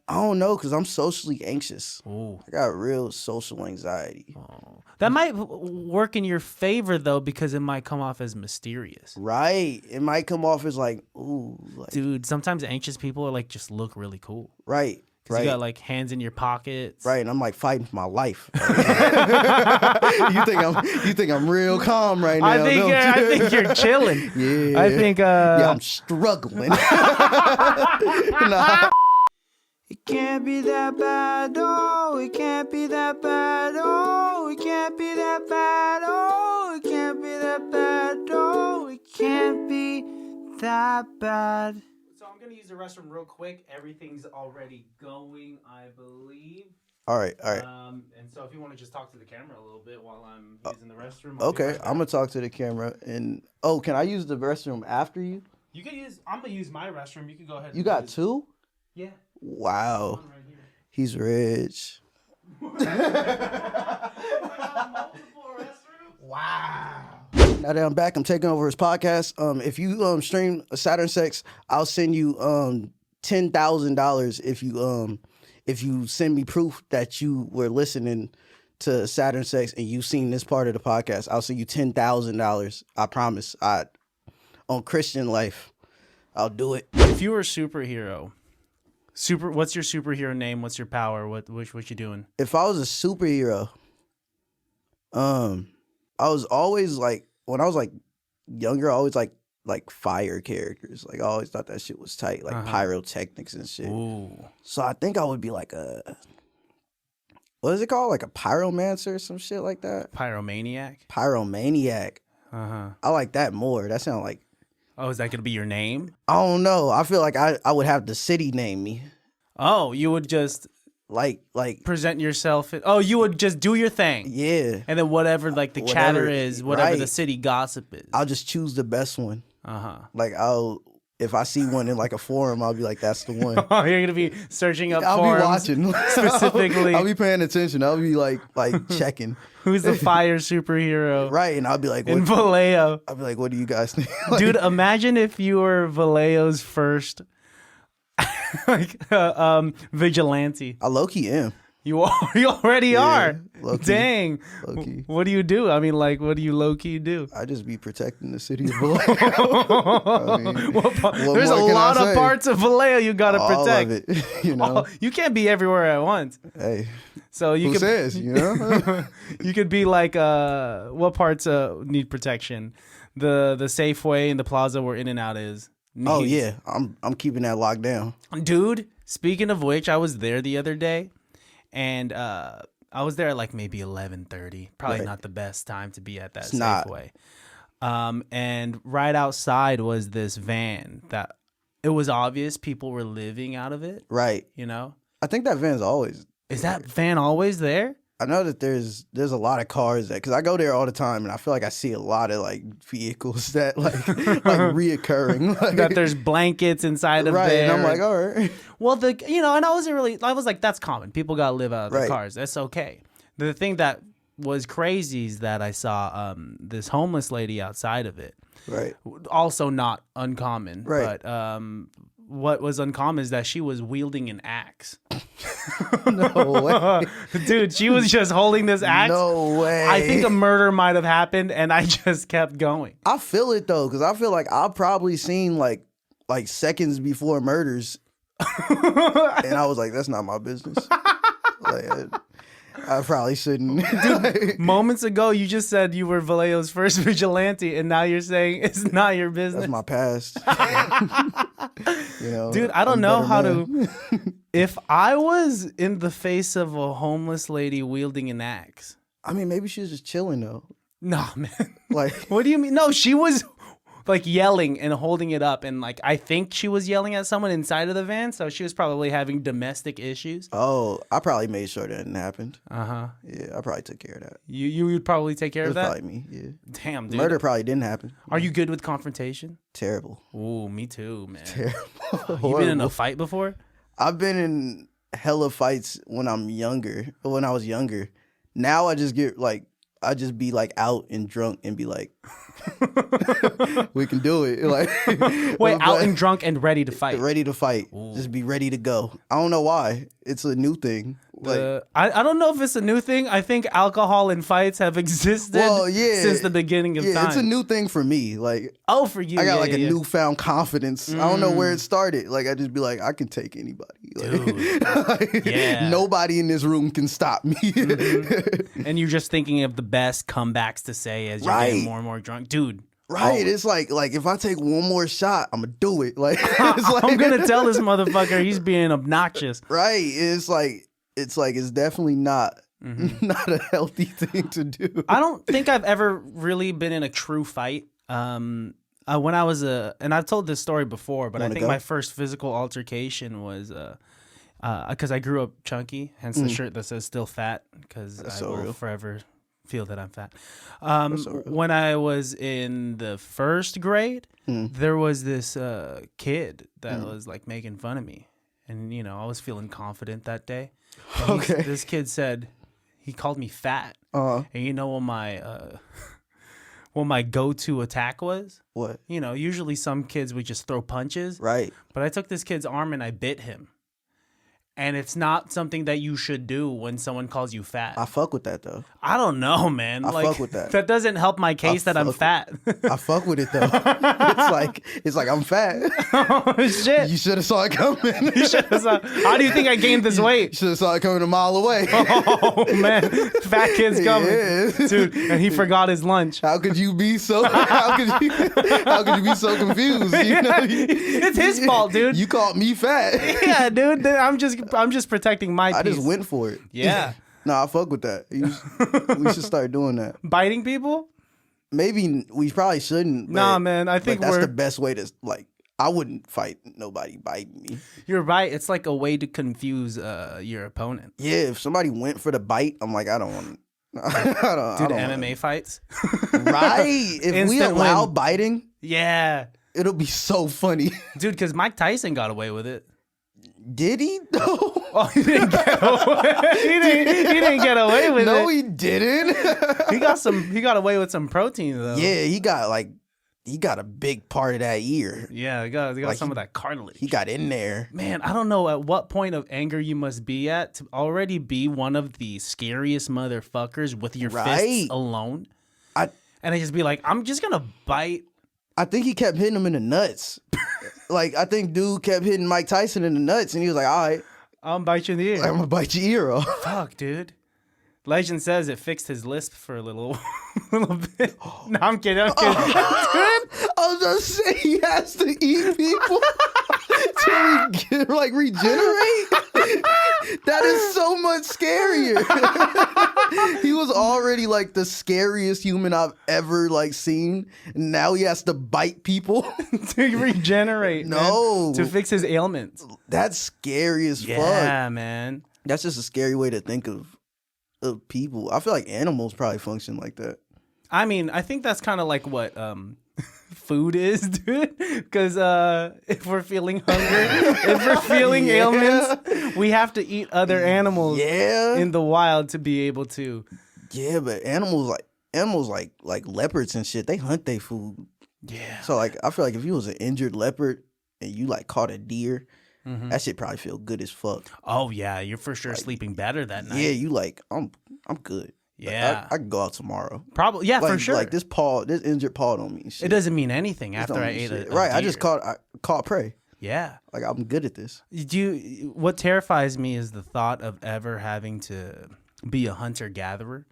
I don't know, because I'm socially anxious. Ooh. I got real social anxiety. Oh. That might work in your favor, though, because it might come off as mysterious. Right. It might come off as like, ooh. Like, Dude, sometimes anxious people are like just look really cool. right. Because Right. you got like hands in your pockets. Right, and I'm like fighting for my life. you think I'm real calm right now? I think you're chilling. Yeah. I think yeah, I'm struggling. Nah. It can't be that bad, oh, it can't be that bad, oh, it can't be that bad, oh, it can't be that bad, oh, it can't be that bad. So I'm gonna use the restroom real quick. Everything's already going, I believe. All right. And so if you want to just talk to the camera a little bit while I'm using the restroom. Okay, I'm gonna talk to the camera. And can I use the restroom after you? You can use. I'm gonna use my restroom. You can go ahead. You got two? Yeah. Wow. Right here. He's rich. Wow. Now that I'm back, I'm taking over his podcast. If you stream SATURNSEX, I'll send you $10,000 if you send me proof that you were listening to SATURNSEX and you seen this part of the podcast. I'll send you $10,000. I promise. On Christian life, I'll do it. If you were a superhero, what's your superhero name? What's your power? What you doing? If I was a superhero, I was always like, when I was like younger, I always like fire characters. Like I always thought that shit was tight, like pyrotechnics and shit. Ooh. So I think I would be like what is it called? Like a pyromancer or some shit like that? Pyromaniac? Pyromaniac. Uh-huh. I like that more. That sounds like, Oh, is that going to be your name? I don't know. I feel like I would have the city name me. Oh, you would just Like present yourself. You would just do your thing. yeah. And then whatever like the chatter is, whatever the city gossip is. I'll just choose the best one. Uh-huh. Like if I see one in like a forum, I'll be like, that's the one. Oh, you're going to be searching up I'll forums be watching. specifically. I'll be paying attention. I'll be like checking. Who's the fire superhero? Right. And I'll be like, In Vallejo. I'll be like, what do you guys think? Like, Dude, imagine if you were Vallejo's first vigilante. I low-key am. You already are. low-key. Dang. Low-key. What do you do? I mean, like, what do you low-key do? I just be protecting the city of Vallejo. I mean, There's a lot of parts of Vallejo you got to protect. All of it, you know? You can't be everywhere at once. Hey, So you who could, says, you know? you could be like, what parts need protection? The Safeway and the plaza where In-N-Out is. Oh, yeah. I'm keeping that locked down. Dude, speaking of which, I was there the other day, and I was there at like maybe 11:30. Probably Right. not the best time to be at that It's not. Safeway. And right outside was this van that it was obvious people were living out of it. Right. You know, I think that van's always... is that van always there? I know that there's a lot of cars that, because I go there all the time, and I feel like I see a lot of like vehicles that like reoccurring. Like, That there's blankets inside of right, there. and I'm like, all right. Well, and I was like, that's common. People got to live out of their Right. cars. That's okay. The thing that was crazy is that I saw this homeless lady outside of it. Right. Also not uncommon. Right. But what was uncommon is that she was wielding an axe. No way. Dude, she was just holding this axe. No way. I think a murder might have happened, and I just kept going. I feel it though, because I feel like I've probably seen like seconds before murders, and I was like, that's not my business. Like, I probably shouldn't. Dude, moments ago, you just said you were Vallejo's first vigilante, and now you're saying it's not your business. That's my past. You know, Dude, I don't I'm know better how man. to... If I was in the face of a homeless lady wielding an axe... I mean, maybe she was just chilling though. No, man. Like, What do you mean? No, she was like yelling and holding it up, and like I think she was yelling at someone inside of the van, so she was probably having domestic issues. oh, I probably made sure that didn't happen. Uh-huh. Yeah, I probably took care of that. You would probably take care It of was that? probably me. Yeah, Damn, dude. murder probably didn't happen. Are you good with confrontation? Terrible. Ooh, me too, man. Terrible. You been in a fight before? I've been in hella fights when I was younger. Now I just get like, I just be like out and drunk and be like, we can do it. Like, wait, out and drunk and ready to fight. Ready to fight. Ooh. Just be ready to go. I don't know why. It's a new thing. Like, I don't know if it's a new thing. I think alcohol and fights have existed since the beginning of time. It's a new thing for me. Like, for you, I got a newfound confidence. I don't know where it started. Like, I just be like, I can take anybody. Like, nobody in this room can stop me. And you're just thinking of the best comebacks to say as you're getting more and more drunk, dude. Right, it's like if I take one more shot, I'm gonna do it. Like, I'm gonna tell this motherfucker he's being obnoxious. Right, it's definitely not a healthy thing to do. I don't think I've ever really been in a true fight. When I was and I've told this story before, but I think my first physical altercation was because I grew up chunky, hence the shirt that says "still fat," because I will forever feel that I'm fat. When I was in the first grade, there was this kid that was like making fun of me, and I was feeling confident that day. This kid said he called me fat, and you know what my go-to attack was? What? Usually some kids would just throw punches, right? But I took this kid's arm and I bit him. And it's not something that you should do when someone calls you fat. I fuck with that though. I don't know, man. I fuck with that. That doesn't help my case that I'm fat. I fuck with it though. It's like I'm fat. Oh shit! You should have saw it coming. You should have saw. How do you think I gained this weight? You should have saw it coming a mile away. Oh man, fat kid's coming, dude. And he forgot his lunch. How could you be so? How could you be so confused? It's his fault, dude. You called me fat. Yeah, dude. I'm just protecting my peace. I just went for it. Yeah. No, I fuck with that. We should start doing that. Biting people? Maybe we probably shouldn't. Nah, man. I think that's the best way to I wouldn't fight nobody biting me. You're right. It's like a way to confuse your opponent. Yeah, if somebody went for the bite, I'm like, I don't want. Dude, MMA fights. Right. If we allow biting, it'll be so funny. Dude, because Mike Tyson got away with it. Did he? No. Oh, he didn't get away. He didn't get away with it. No, he didn't. He got away with some protein though. Yeah, he got a big part of that ear. Yeah, he got some of that cartilage. He got in there. Man, I don't know at what point of anger you must be at to already be one of the scariest motherfuckers with your fists alone. And I just be like, I'm just gonna bite. I think he kept hitting him in the nuts. I think dude kept hitting Mike Tyson in the nuts, and he was like, all right. I'm gonna bite you in the ear. I'm gonna bite your ear off. Fuck, dude. Legend says it fixed his lisp for a little bit. No, I'm kidding. Dude. I was just saying he has to eat people to regenerate. That is so much scarier. He was already like the scariest human I've ever seen. Now he has to bite people to regenerate. No, man, to fix his ailments. That's scary as fuck. Yeah, man. That's just a scary way to think of people. I feel like animals probably function like that. I mean, I think that's kind of like what food is, dude. Because if we're feeling hunger, if we're feeling ailments, we have to eat other animals in the wild to be able to. Yeah, but animals like leopards and shit, they hunt their food. Yeah. So I feel like if you was an injured leopard and you caught a deer, that shit probably feel good as fuck. Oh yeah, you're for sure sleeping better that night. Yeah, you I'm good. Yeah, I can go out tomorrow. Probably, yeah, for sure. This injured paw don't mean shit. It doesn't mean anything after I ate a right. Deer. I just caught prey. Yeah, I'm good at this. What terrifies me is the thought of ever having to be a hunter gatherer.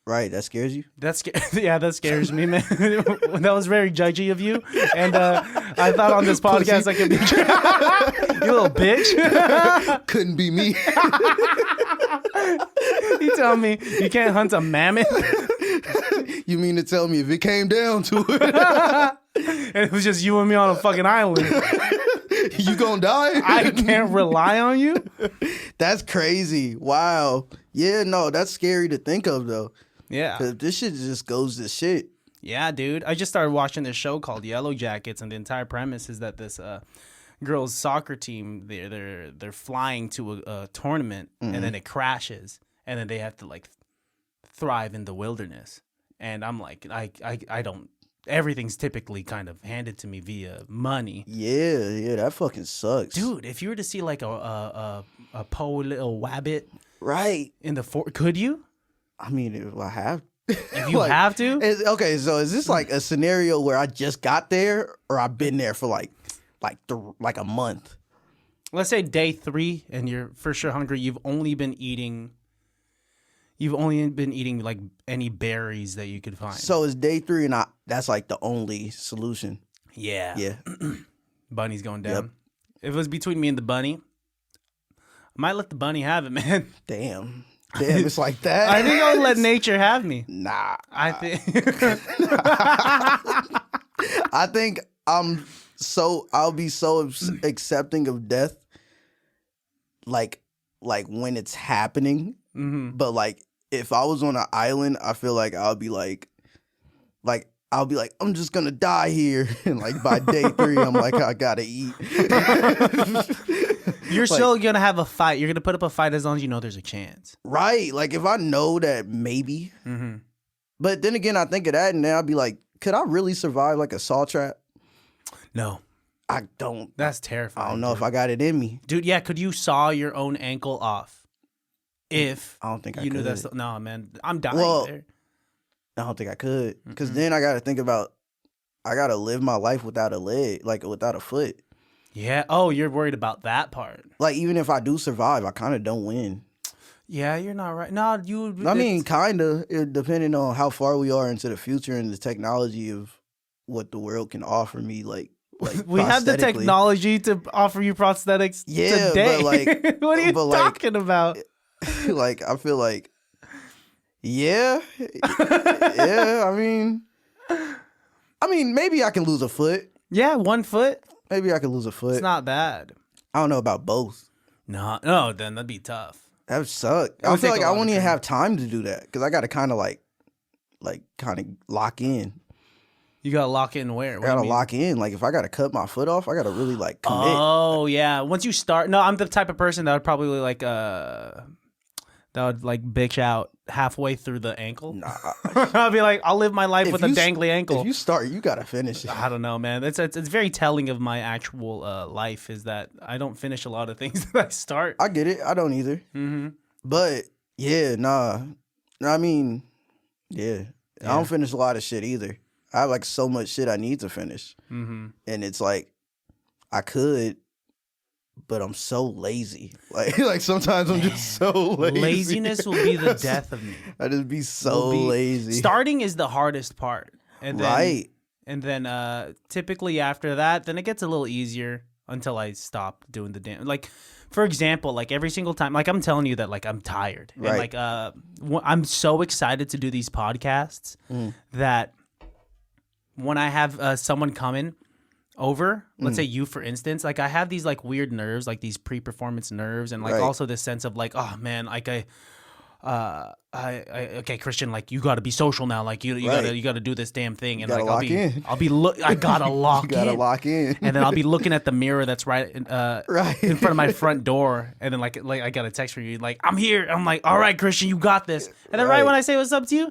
Right, that scares you? That scares me, man. That was very judgy of you. And I thought on this podcast I could be you little bitch. Couldn't be me. You tell me you can't hunt a mammoth? You mean to tell me if it came down to it and it was just you and me on a fucking island, you gonna die? I can't rely on you? That's crazy. Wow. Yeah, no, that's scary to think of though. Yeah. Cause this shit just goes to shit. Yeah, dude. I just started watching this show called Yellow Jackets, and the entire premise is that this girls' soccer team, they're flying to a tournament, and then it crashes, and then they have to thrive in the wilderness, and I'm like, I don't. Everything's typically kind of handed to me via money. Yeah, that fucking sucks, dude. If you were to see like a po little wabbit, right, in the fort, could you? I mean, if I have, if you have to, okay. So is this like a scenario where I just got there, or I've been there for like a month? Let's say day 3, and you're for sure hungry. You've only been eating like any berries that you could find. So it's day 3, and that's like the only solution. Yeah. Bunny's going down. Yep. If it was between me and the bunny, I might let the bunny have it, man. Damn, it's like that. I think I'll let nature have me. Nah. I think I think I'll be so accepting of death, like when it's happening. Mm-hmm. But like if I was on an island, I feel like I'll be like I'm just gonna die here, and like by day 3, I'm like I gotta eat. You're still gonna have a fight. You're gonna put up a fight as long as you know there's a chance, right? Like if I know that maybe. Mm-hmm. But then again, I think of that, and then I'll be like, could I really survive like a saw trap? No. I don't. That's terrifying. I don't know if I got it in me. Dude, yeah, could you saw your own ankle off? If I don't think you I knew could. that's no, man. I'm dying there. I don't think I could, because then I got to think about I got to live my life without a leg, like without a foot. Yeah. Oh, you're worried about that part. Like even if I do survive, I kind of don't win. Yeah, you're not right. No, you. I mean, kind of, depending on how far we are into the future and the technology of what the world can offer me, like we have the technology to offer you prosthetics today. But like, what are you talking about? Like, I feel like, yeah. I mean, maybe I can lose a foot. Yeah, 1 foot. Maybe I can lose a foot. It's not bad. I don't know about both. No, then that'd be tough. That would suck. I feel like I won't even have time to do that, because I got to kind of like lock in. You gotta lock in where? I gotta lock in. Like if I gotta cut my foot off, I gotta really like commit. Oh yeah. Once you start, no, I'm the type of person that would probably like bitch out halfway through the ankle. Nah. I'll be like, I'll live my life with a dangly ankle. If you start, you gotta finish it. I don't know, man. It's very telling of my actual life is that I don't finish a lot of things that I start. I get it. I don't either. Mm-hmm. But yeah, nah. I mean, yeah. I don't finish a lot of shit either. I have like so much shit I need to finish. Mm-hmm. And it's like, I could, but I'm so lazy. Like sometimes I'm just so lazy. Laziness will be the death of me. I just be so lazy. Starting is the hardest part. And then, right. And then typically after that, then it gets a little easier until I stop doing the damn. Like, for example, like every single time, like I'm telling you that like I'm tired. Right. And like I'm so excited to do these podcasts that when I have someone coming over, let's say you, for instance, like I have these like weird nerves, like these pre-performance nerves, and like also this sense of like, oh man, like okay, Christian, like you got to be social now, like you gotta do this damn thing, and like I gotta lock in, and then I'll be looking at the mirror that's right in front of my front door, and then like I got a text from you, like I'm here, I'm like, all right, Christian, you got this, and then right when I say what's up to you,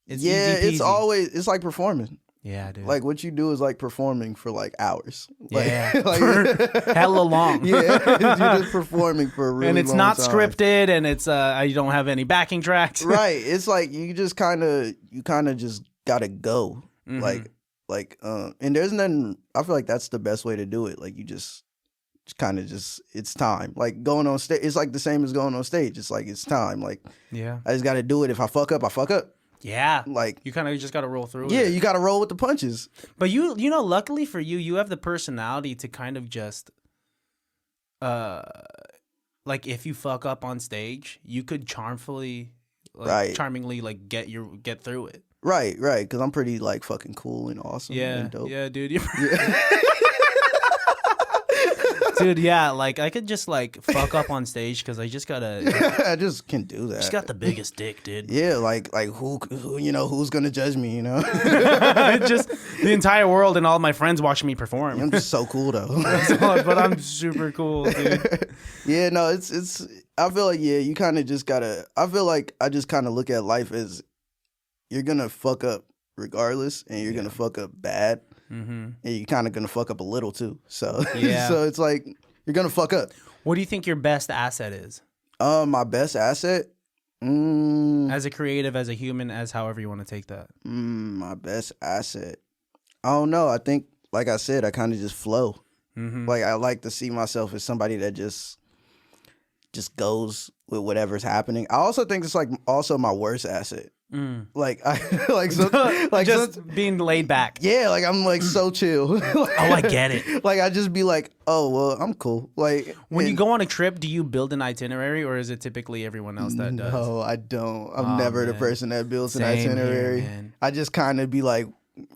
it's easy peasy. It's like performing. Yeah, dude. Like what you do is like performing for like hours. Like, yeah, like, hella long. Yeah, you're just performing for a really long time. And it's not scripted, and it's you don't have any backing tracks. Right. It's like you just kind of just gotta go. Mm-hmm. Like and there's nothing. I feel like that's the best way to do it. Like you just kind of it's time. Like going on stage, it's like the same as going on stage. It's like it's time. Like yeah, I just gotta do it. If I fuck up, I fuck up. Yeah, like you kind of just got to roll through. Yeah, you got to roll with the punches. But you know, luckily for you, you have the personality to kind of just, like if you fuck up on stage, you could charmingly like get through it. Right, because I'm pretty like fucking cool and awesome. And dope. Yeah, dude. Dude, yeah, like I could just like fuck up on stage because I just gotta. I just can do that. Just got the biggest dick, dude. Yeah, like who who's gonna judge me? You know, just the entire world and all my friends watching me perform. I'm just so cool though. But I'm super cool, dude. Yeah, no, it's. I feel like you kind of just gotta. I feel like I just kind of look at life as you're gonna fuck up regardless, and you're gonna fuck up bad, and you're kind of gonna fuck up a little too. So so it's like you're gonna fuck up. What do you think your best asset is? My best asset. As a creative, as a human, as however you want to take that. My best asset. I don't know. I think, like I said, I kind of just flow. Like I like to see myself as somebody that just goes with whatever's happening. I also think it's like also my worst asset. Like I being laid back. Yeah, like I'm like so chill. I get it. Like I just be like, oh well, I'm cool. Like when you go on a trip, do you build an itinerary, or is it typically everyone else that does? No, I don't. I'm never the person that builds an itinerary. Here, I just kind of be like,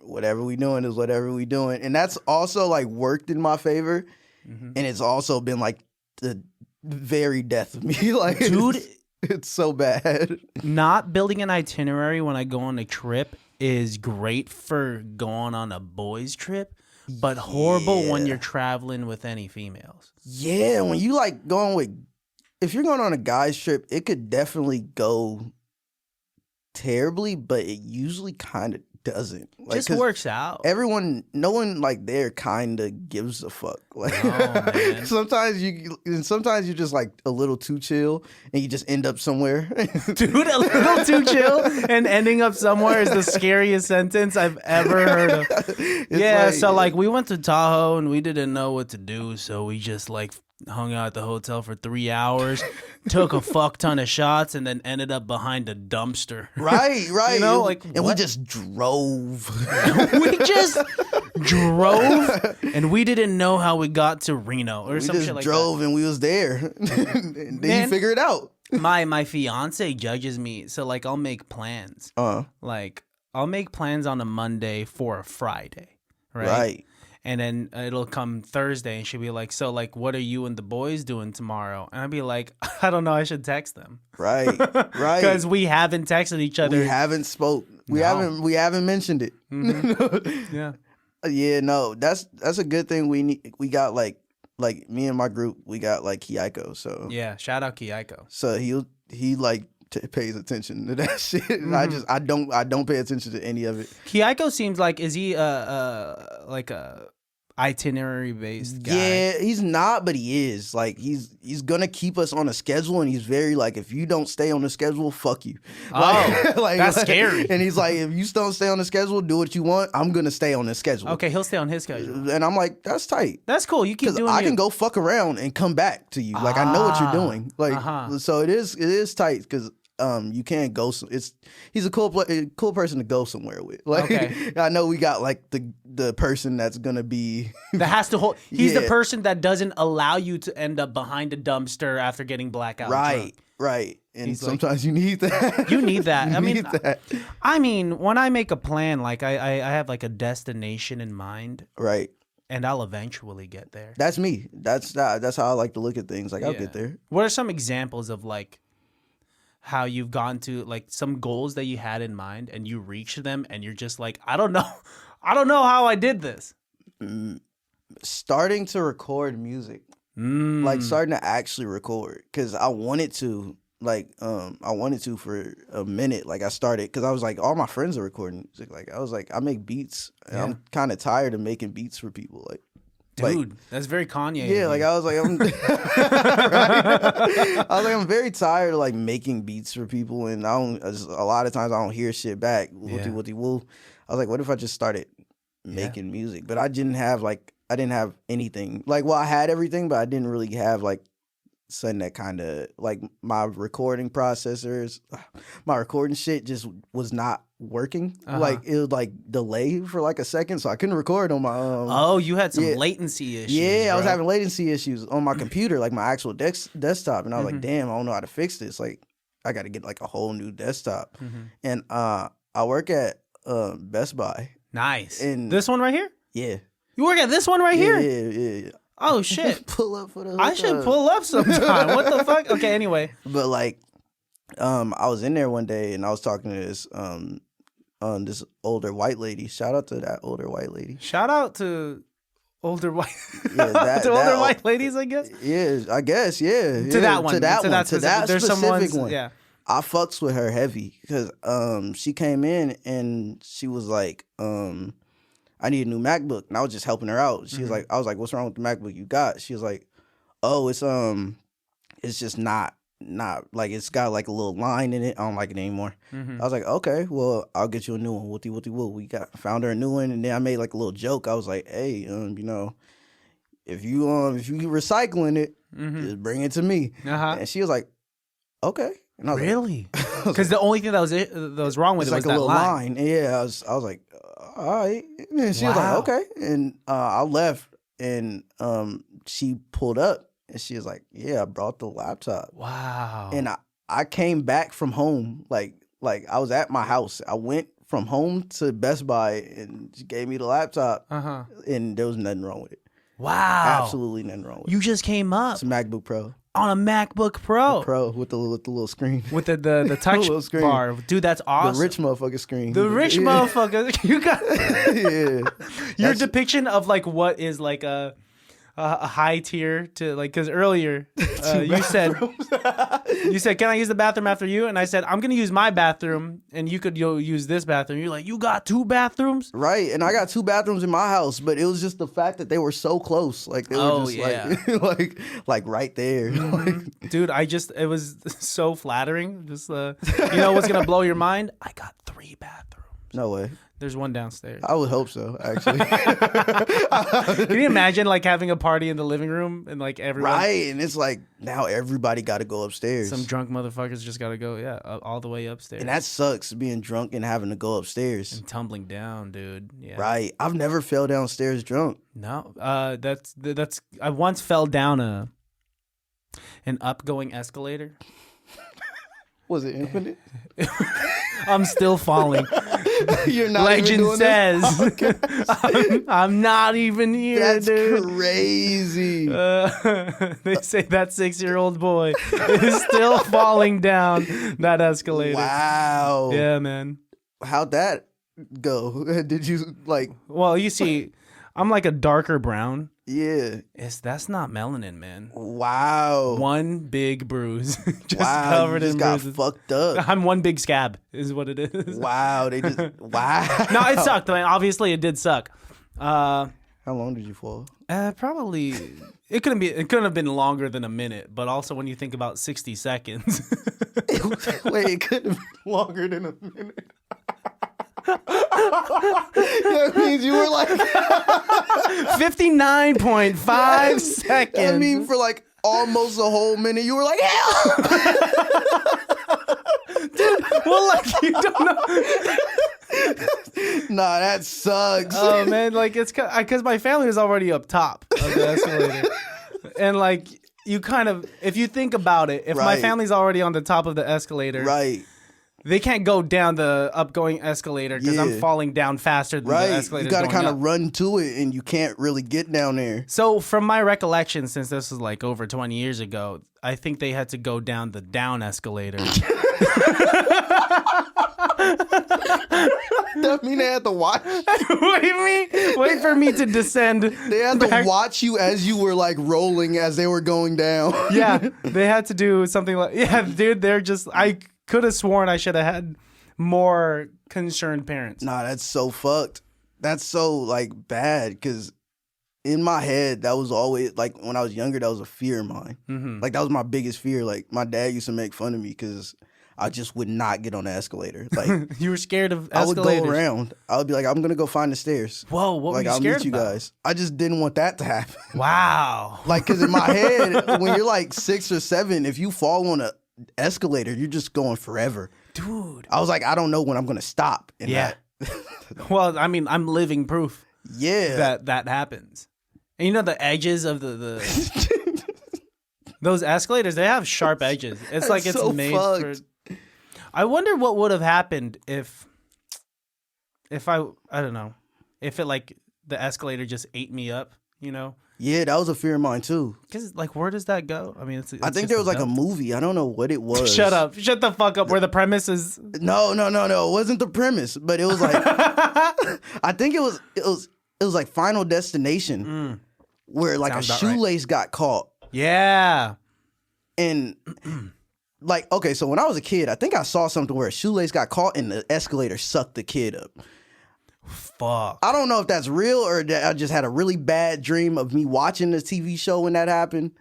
whatever we doing is whatever we doing, and that's also like worked in my favor, and it's also been like the very death of me. Like, dude. It's so bad. Not building an itinerary when I go on a trip is great for going on a boys' trip, but horrible when you're traveling with any females. Yeah, when you like going with, if you're going on a guy's trip, it could definitely go terribly, but it usually kind of doesn't. Like, just works out. No one like there kind of gives a fuck. Like man. sometimes you're just like a little too chill, and you just end up somewhere. Dude, a little too chill and ending up somewhere is the scariest sentence I've ever heard of. So like we went to Tahoe and we didn't know what to do, so we just like hung out at the hotel for 3 hours, took a fuck ton of shots, and then ended up behind a dumpster. Right. You know, like, and we just drove. We just drove, and we didn't know how we got to Reno or some shit like that. We just drove, and we was there. And then you figure it out. My fiance judges me, so like I'll make plans. Like I'll make plans on a Monday for a Friday, right? And then it'll come Thursday, and she'll be like, so, like, what are you and the boys doing tomorrow? And I'll be like, I don't know. I should text them. Right. Because we haven't texted each other. We haven't spoke. We haven't mentioned it. Yeah. Yeah, no. That's a good thing. We got, like me and my group, we got, like, Kiaiko. So yeah, shout out Kiaiko. So he like, pays attention to that shit. And I don't pay attention to any of it. Kiaiko seems like, is he like a itinerary based guy? Yeah, he's not, but he is. Like he's gonna keep us on a schedule, and he's very like, if you don't stay on the schedule, fuck you. That's scary. And he's like, if you don't stay on the schedule, do what you want, I'm gonna stay on the schedule. Okay, he'll stay on his schedule. And I'm like, that's tight. That's cool. You keep doing I can go fuck around and come back to you. Like I know what you're doing. Like so it is tight because you can't go. He's a cool person to go somewhere with. Like I know we got like the person that's gonna be that has to hold. He's the person that doesn't allow you to end up behind a dumpster after getting blackout. Right. And sometimes you need that. You need that. I mean, when I make a plan, like I have like a destination in mind. Right. And I'll eventually get there. That's me. That's how I like to look at things. Like I'll get there. What are some examples of like how you've gone to like some goals that you had in mind and you reached them and you're just like, I don't know how I did this? Starting to record music. Like starting to actually record, because I wanted to for a minute. Like I started because I was like, all my friends are recording music. Like I was like, I make beats and I'm kind of tired of making beats for people. Like, dude, that's very Kanye. Yeah, like I was like, I'm very tired of like making beats for people, and a lot of times I don't hear shit back. I was like, what if I just started making music? But I didn't have anything. Like, well, I had everything, but I didn't really have like something that kind of like my recording processors, my recording shit just was not working. Like it would like delay for like a second, so I couldn't record on my you had some latency issues. Yeah, I was having latency issues on my computer, like my actual desktop, and I was like, damn, I don't know how to fix this. Like I got to get like a whole new desktop. And I work at Best Buy. Nice. And this one right here? Yeah. You work at this one right here? Yeah. Oh shit! Pull up for the I should pull up sometime. What the fuck? Okay, anyway. But like, I was in there one day and I was talking to this this older white lady. Shout out to that older white lady. Shout out to older white, Yeah, to older white ladies, I guess. Yeah, I guess. Yeah, To that one. To that specific one. Yeah. I fucks with her heavy because she came in and she was like, I need a new MacBook, and I was just helping her out. She was like, I was like, what's wrong with the MacBook you got? She was like, oh, it's just not like it's got like a little line in it. I don't like it anymore. I was like, okay, well, I'll get you a new one. Whoopty. We found her a new one, and then I made like a little joke. I was like, hey, you know, if you recycling it, just bring it to me. And she was like, okay. And I was really? Because the only thing that was wrong with it was like that a little line. Yeah, I was like, all right. And she was like, okay. And I left, and she pulled up, and she was like, yeah, I brought the laptop. Wow. And I came back from home, like I was at my house. I went from home to Best Buy, and she gave me the laptop, and there was nothing wrong with it. Wow. Absolutely nothing wrong with it. You just came up. It's a MacBook Pro. On a MacBook Pro. With the little screen. With the touch bar. Dude, that's awesome. The rich motherfucker screen. The rich motherfucker. You got yeah. Your depiction of like what is like a high tier to like, because earlier you said can I use the bathroom after you, and I said I'm gonna use my bathroom and you could use this bathroom. You're like, you got 2 bathrooms, right? And I got 2 bathrooms in my house, but it was just the fact that they were so close, like they were just like right there. Dude, it was so flattering. Just you know what's gonna blow your mind? I got 3 bathrooms. No way. There's one downstairs. I would hope so, actually. Can you imagine like having a party in the living room and like everyone? Right, and it's like now everybody got to go upstairs. Some drunk motherfuckers just got to go, all the way upstairs. And that sucks, being drunk and having to go upstairs. And tumbling down, dude. Yeah. Right. I've never fell downstairs drunk. No. That's. I once fell down an upgoing escalator. Was it infinite? I'm still falling. You're not Legend even doing says. Okay. I'm not even here, That's dude. crazy. They say that 6-year-old boy is still falling down that escalator. Wow. Yeah, man. How'd that go? Did you like? Well, you see, I'm like a darker brown. Yeah. That's not melanin, man. Wow. One big bruise. Just wow. Covered you in got bruises. Fucked up. I'm one big scab, is what it is. Wow. Wow. No, it sucked. I mean, obviously, it did suck. How long did you fall? Probably. It couldn't have been longer than a minute, but also when you think about 60 seconds. Wait, it couldn't have been longer than a minute. That means you were like 59.5 seconds. I mean, for like almost a whole minute, you were like, hell. Dude, well, like, you don't know. Nah, that sucks. Oh, man, like, it's because my family was already up top of the escalator. And, like, you kind of, if you think about it, if my family's already on the top of the escalator. Right. They can't go down the upgoing escalator because I'm falling down faster than the escalator. You got to kind of run to it, and you can't really get down there. So, from my recollection, since this was like over 20 years ago, I think they had to go down the down escalator. That mean they had to watch? What do you mean? Wait for me to descend. They had to watch you as you were like rolling as they were going down. Yeah, they had to do something like, yeah, dude, they're just, I could have sworn I should have had more concerned parents. Nah, that's so fucked. That's so like bad because in my head, that was always like when I was younger, that was a fear of mine. Mm-hmm. Like that was my biggest fear. Like my dad used to make fun of me because I just would not get on the escalator. Like you were scared of escalators. I would go around. I would be like, I'm gonna go find the stairs. Whoa, what were you I'll scared meet you about? guys. I just didn't want that to happen. Wow. Like because in my head, when you're like 6 or 7, if you fall on a escalator, you're just going forever. Dude. I was like, I don't know when I'm gonna stop. Yeah. Well, I mean, I'm living proof. Yeah. That happens. And you know the edges of the those escalators, they have sharp edges. It's like it's so made fucked. for. I wonder what would have happened if I don't know, if it like the escalator just ate me up, you know? Yeah, that was a fear of mine too. Because like, where does that go? I mean, it's I think there was like a movie. I don't know what it was. Shut up! Shut the fuck up. Where the premise is? No. It wasn't the premise, but it was like I think it was it was like Final Destination, where like a shoelace got caught. Yeah. And like, okay, so when I was a kid, I think I saw something where a shoelace got caught and the escalator sucked the kid up. Fuck. I don't know if that's real or that I just had a really bad dream of me watching the TV show when that happened,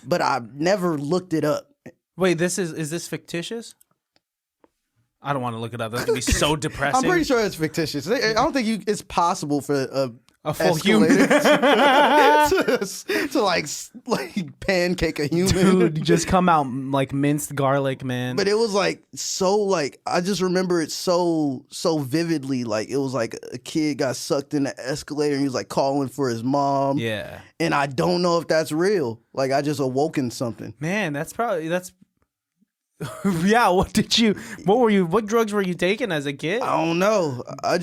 but I never looked it up. Wait, is this fictitious? I don't want to look it up. That's gonna be so depressing. I'm pretty sure it's fictitious. I don't think it's possible for a full human to like pancake a human. Dude, just come out like minced garlic, man. But it was like so like I just remember it so vividly. Like it was like a kid got sucked in the escalator and he was like calling for his mom. Yeah. And I don't know if that's real. Like I just awoken something. Man, that's yeah, what drugs were you taking as a kid? I don't know. I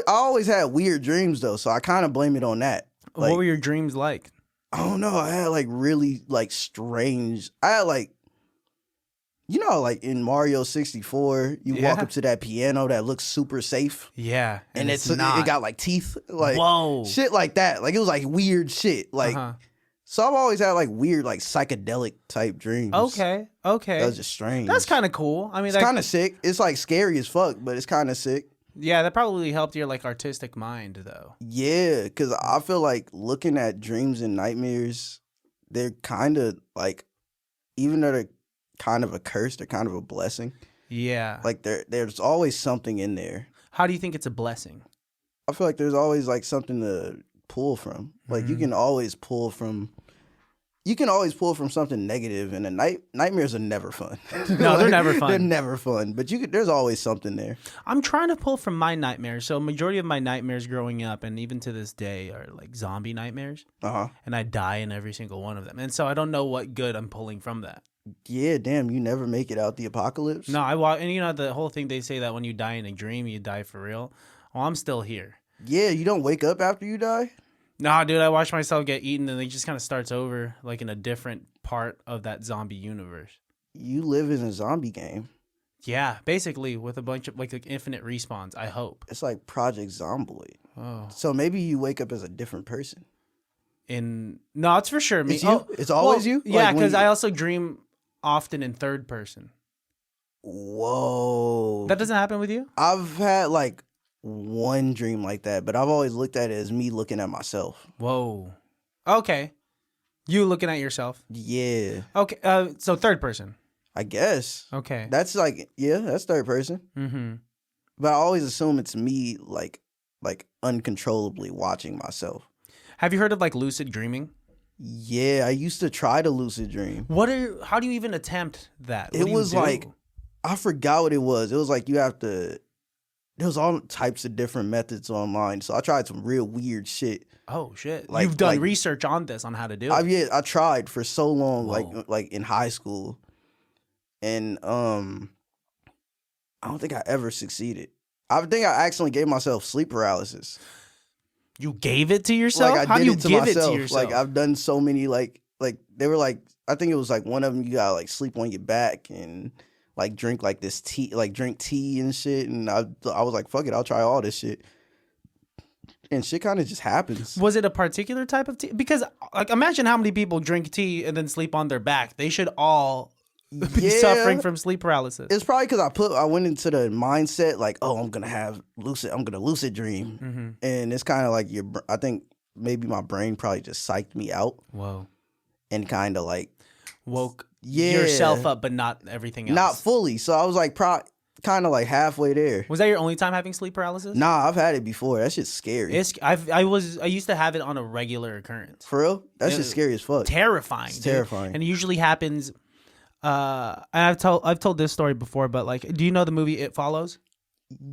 always had weird dreams though, so I kind of blame it on that. Like, what were your dreams like? I don't know. I had like really like strange. I had like, you know, like in Mario 64, you walk up to that piano that looks super safe. Yeah, and it got like teeth, like whoa, shit like that. Like it was like weird shit. Like so, I've always had like weird like psychedelic type dreams. Okay. That was just strange. That's kind of cool. I mean, it's kind of sick. It's like scary as fuck, but it's kind of sick. Yeah, that probably helped your like artistic mind though. Yeah, because I feel like looking at dreams and nightmares, they're kind of like, even though they're kind of a curse, they're kind of a blessing. Yeah. Like there's always something in there. How do you think it's a blessing? I feel like there's always like something to pull from. Like you can always pull from something negative, and nightmares are never fun. No, they're never fun. They're never fun, but there's always something there. I'm trying to pull from my nightmares. So majority of my nightmares growing up and even to this day are like zombie nightmares. And I die in every single one of them. And so I don't know what good I'm pulling from that. Yeah, damn, you never make it out the apocalypse? No, and you know the whole thing, they say that when you die in a dream, you die for real. Well, I'm still here. Yeah, you don't wake up after you die? Nah, dude, I watch myself get eaten and it just kind of starts over like in a different part of that zombie universe. You live in a zombie game. Yeah, basically with a bunch of like infinite respawns, I hope. It's like Project Zomboid. Oh. So maybe you wake up as a different person. No, it's for sure me. It's you? It's always you? Yeah, because I also dream often in third person. Whoa. That doesn't happen with you? I've had like one dream like that, but I've always looked at it as me looking at myself. Whoa. Okay. You looking at yourself? Yeah. Okay. So third person. I guess. Okay. That's like, yeah, that's third person. Mm-hmm. But I always assume it's me like uncontrollably watching myself. Have you heard of like lucid dreaming? Yeah, I used to try to lucid dream. How do you even attempt that? It was like, I forgot what it was. It was like there was all types of different methods online. So I tried some real weird shit. Oh shit. Like, you've done research on this, on how to do it. Yeah, I tried for so long. Whoa. like in high school. And I don't think I ever succeeded. I think I accidentally gave myself sleep paralysis. You gave it to yourself? Like, How do you give it to yourself? Like I've done so many like they were like, I think it was like one of them, you gotta like sleep on your back and like drink like this tea, like drink tea and shit. And I was like, fuck it, I'll try all this shit. And shit kind of just happens. Was it a particular type of tea? Because like imagine how many people drink tea and then sleep on their back. They should all be suffering from sleep paralysis. It's probably because I went into the mindset like, oh, I'm gonna lucid dream. Mm-hmm. And it's kind of like I think maybe my brain probably just psyched me out. Whoa. And kind of like woke yourself up, but not everything else. Not fully. So I was like kind of like halfway there. Was that your only time having sleep paralysis? Nah, I've had it before. That shit's scary. I used to have it on a regular occurrence. For real? That shit's scary as fuck. Terrifying. It's terrifying. And it usually happens. And I've told this story before, but like, do you know the movie It Follows?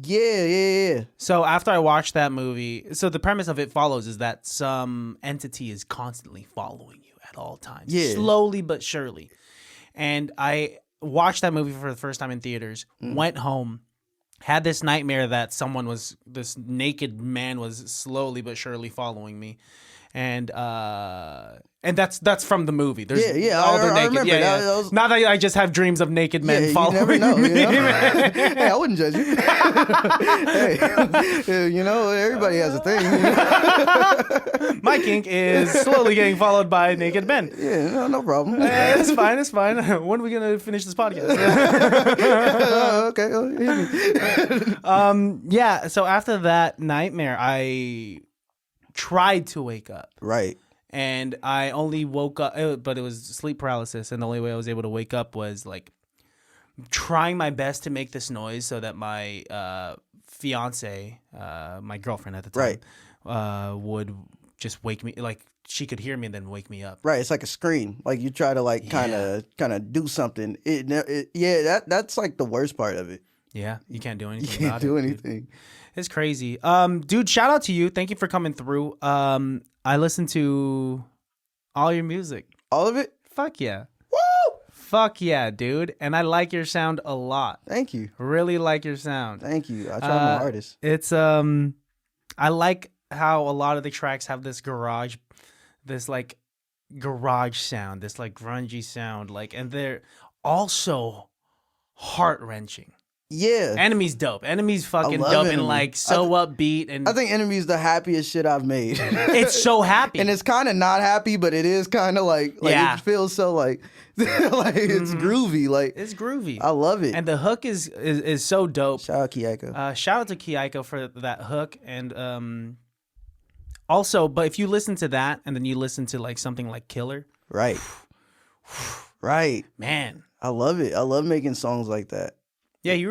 Yeah. So after I watched that movie, so the premise of It Follows is that some entity is constantly following you at all times, slowly but surely. And I watched that movie for the first time in theaters, went home, had this nightmare that this naked man was slowly but surely following me. And And that's from the movie. There's Yeah. all they're I naked. remember Yeah. that was- Not that I just have dreams of naked men you following never know. me. Hey, I wouldn't judge you. Hey, everybody has a thing. My kink is slowly getting followed by naked men. Yeah, no problem. It's fine. It's fine. When are we gonna finish this podcast? Okay. Hit me. Yeah. So after that nightmare, I tried to wake up. Right. And I only woke up, but it was sleep paralysis. And the only way I was able to wake up was like trying my best to make this noise so that my fiance, my girlfriend at the time, would just wake me. Like she could hear me and then wake me up. Right. It's like a scream. Like you try to like kind of do something. That's like the worst part of it. Yeah. You can't do anything. You can't do anything. It's crazy. Dude, shout out to you. Thank you for coming through. I listened to all your music. All of it? Fuck yeah. Woo! Fuck yeah, dude. And I like your sound a lot. Thank you. Really like your sound. Thank you. I try my hardest. It's I like how a lot of the tracks have this like garage sound, this like grungy sound, like, and they're also heart-wrenching. Yeah. Enemy's dope. Enemy's fucking love dope Enemy. and like so upbeat, and I think Enemy's the happiest shit I've made. it's so happy. And it's kind of not happy, but it is kind of like Yeah. it feels so like it's groovy. Like it's groovy. I love it. And the hook is so dope. Shout out Kiaiko. Shout out to Kiaiko for that hook, and also, but if you listen to that and then you listen to like something like Killer, Right. Right. man, I love it. I love making songs like that. yeah, you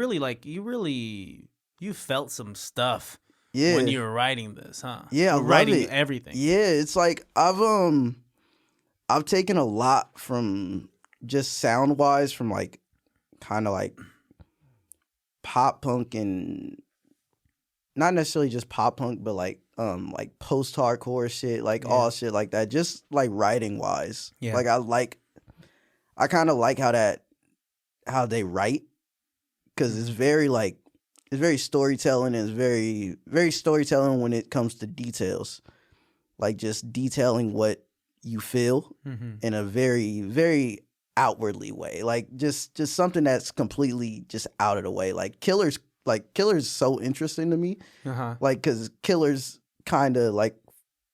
felt some stuff Yeah. when you were writing this, huh? Yeah, I You were love writing it. everything. Yeah, it's like I've taken a lot from just sound wise from like kind of like pop punk and not necessarily just pop punk, but like post hardcore shit, like all shit like that. Just like writing wise. Yeah. Like I kind of like how they write, because it's very storytelling, and it's very, very storytelling when it comes to details. Like just detailing what you feel in a very, very outwardly way. Like just something that's completely just out of the way. Like Killer's so interesting to me. Like, cause Killer's kind of like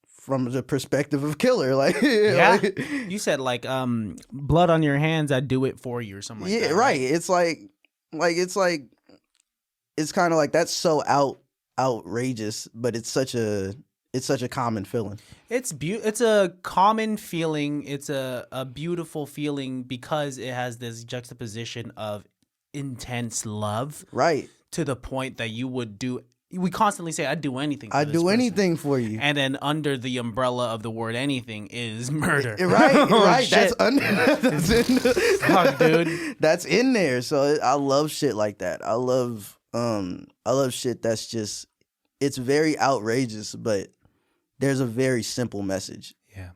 from the perspective of Killer. Like, Yeah. like, You said like blood on your hands, I'd do it for you or something like that. right. It's it's kind of like that's so outrageous, but it's such a common feeling. It's a common feeling. It's a beautiful feeling because it has this juxtaposition of intense love, Right. to the point that you would do. We constantly say, "I'd do anything." For I'd this do person." anything for you. And then under the umbrella of the word "anything" is murder. Right, Oh, right. shit. That's in Fuck, dude. That's in there. So I love shit like that. I love shit that's just, it's very outrageous, but there's a very simple message. Yeah.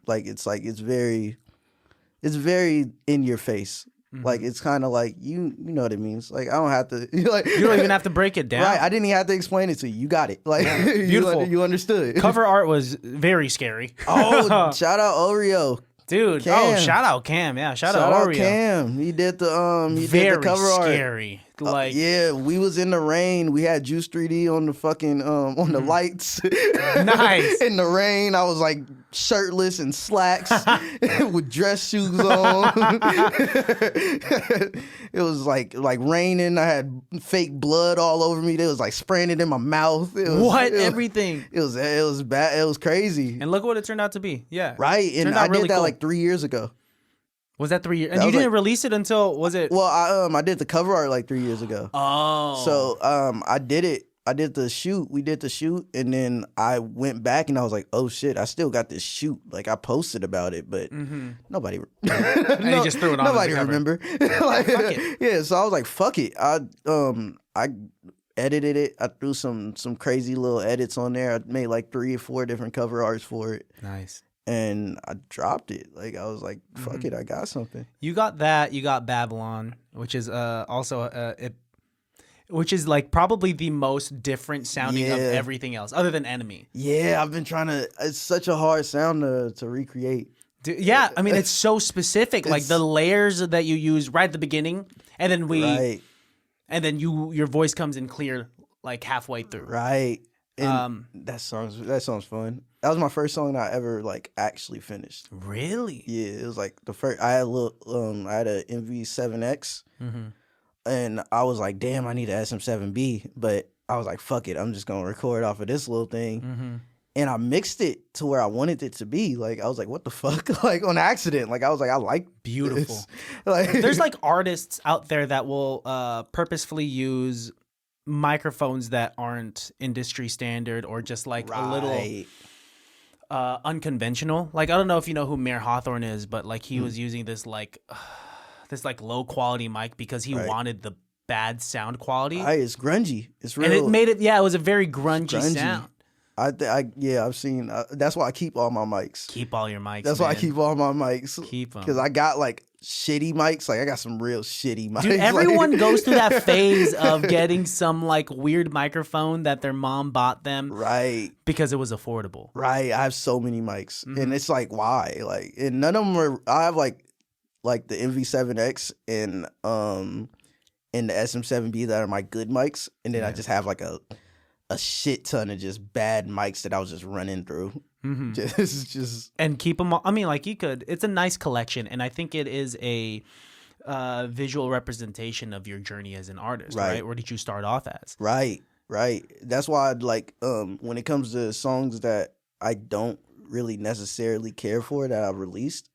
It's very in your face. Like it's kind of like you know what it means. Like I don't have to like You don't even have to break it down. Right, I didn't even have to explain it to you. You got it. Like Beautiful. you understood. Cover art was very scary. Oh, shout out Oreo. Dude. Cam. Oh, shout out Cam. Yeah, shout Shout out out Oreo. Cam. He did the Very cover art. scary. Like Yeah, we was in the rain. We had Juice 3D on the fucking on the lights. Nice. In the rain, I was like shirtless and slacks with dress shoes on. It was like raining. I had fake blood all over me. They was like spraying it in my mouth. everything. It was bad. It was crazy. And look what it turned out to be. Yeah. Right, and Turned I out did really that cool. like 3 years ago. Was that 3 years? And That you was didn't like- release it until, was it? Well, I did the cover art like 3 years ago. Oh. So I did it. I did the shoot. We did the shoot, and then I went back and I was like, "Oh shit! I still got this shoot." Like I posted about it, but nobody. And you just threw it on as Nobody the cover. remember. Like, Fuck it. Yeah, so I was like, "Fuck it." I edited it. I threw some crazy little edits on there. I made like 3 or 4 different cover arts for it, Nice. and I dropped it. Like I was like, "Fuck it! I got something." You got that. You got Babylon, which is also which is like probably the most different sounding of Yeah. everything else, other than Enemy. Yeah, I've been trying to. It's such a hard sound to recreate. Dude, yeah, I mean, it's so specific. Like the layers that you use right at the beginning, and then and then your voice comes in clear like halfway through. Right. And that song's fun. That was my first song that I ever like actually finished. Really? Yeah, it was like the first. I had a MV7X, and I was like, damn, I need an SM7B, but I was like, fuck it, I'm just gonna record off of this little thing. And I mixed it to where I wanted it to be. Like, I was like, what the fuck? Like, on accident. Like, I was like, I like beautiful. This. Like, there's like artists out there that will purposefully use microphones that aren't industry standard or just like a little unconventional. Like, I don't know if you know who Mayor Hawthorne is, but like he was using this like low quality mic because he wanted the bad sound quality. It's grungy. It's real. And it made it, it was a very grungy sound. I've seen. That's why I keep all my mics. Keep all your mics. That's why I keep all my mics. Keep them. Because I got like shitty mics. Like I got some real shitty mics. Dude, everyone goes through that phase of getting some like weird microphone that their mom bought them. Right. Because it was affordable. Right. I have so many mics, and it's like why? Like, and none of them are. I have like the MV7X and the SM7B that are my good mics, and then I just have like a shit ton of just bad mics that I was just running through. Just and keep them all. I mean, like you could. It's a nice collection, and I think it is a visual representation of your journey as an artist. Right? Where did you start off as? Right. That's why I'd like when it comes to songs that I don't really necessarily care for that I've released,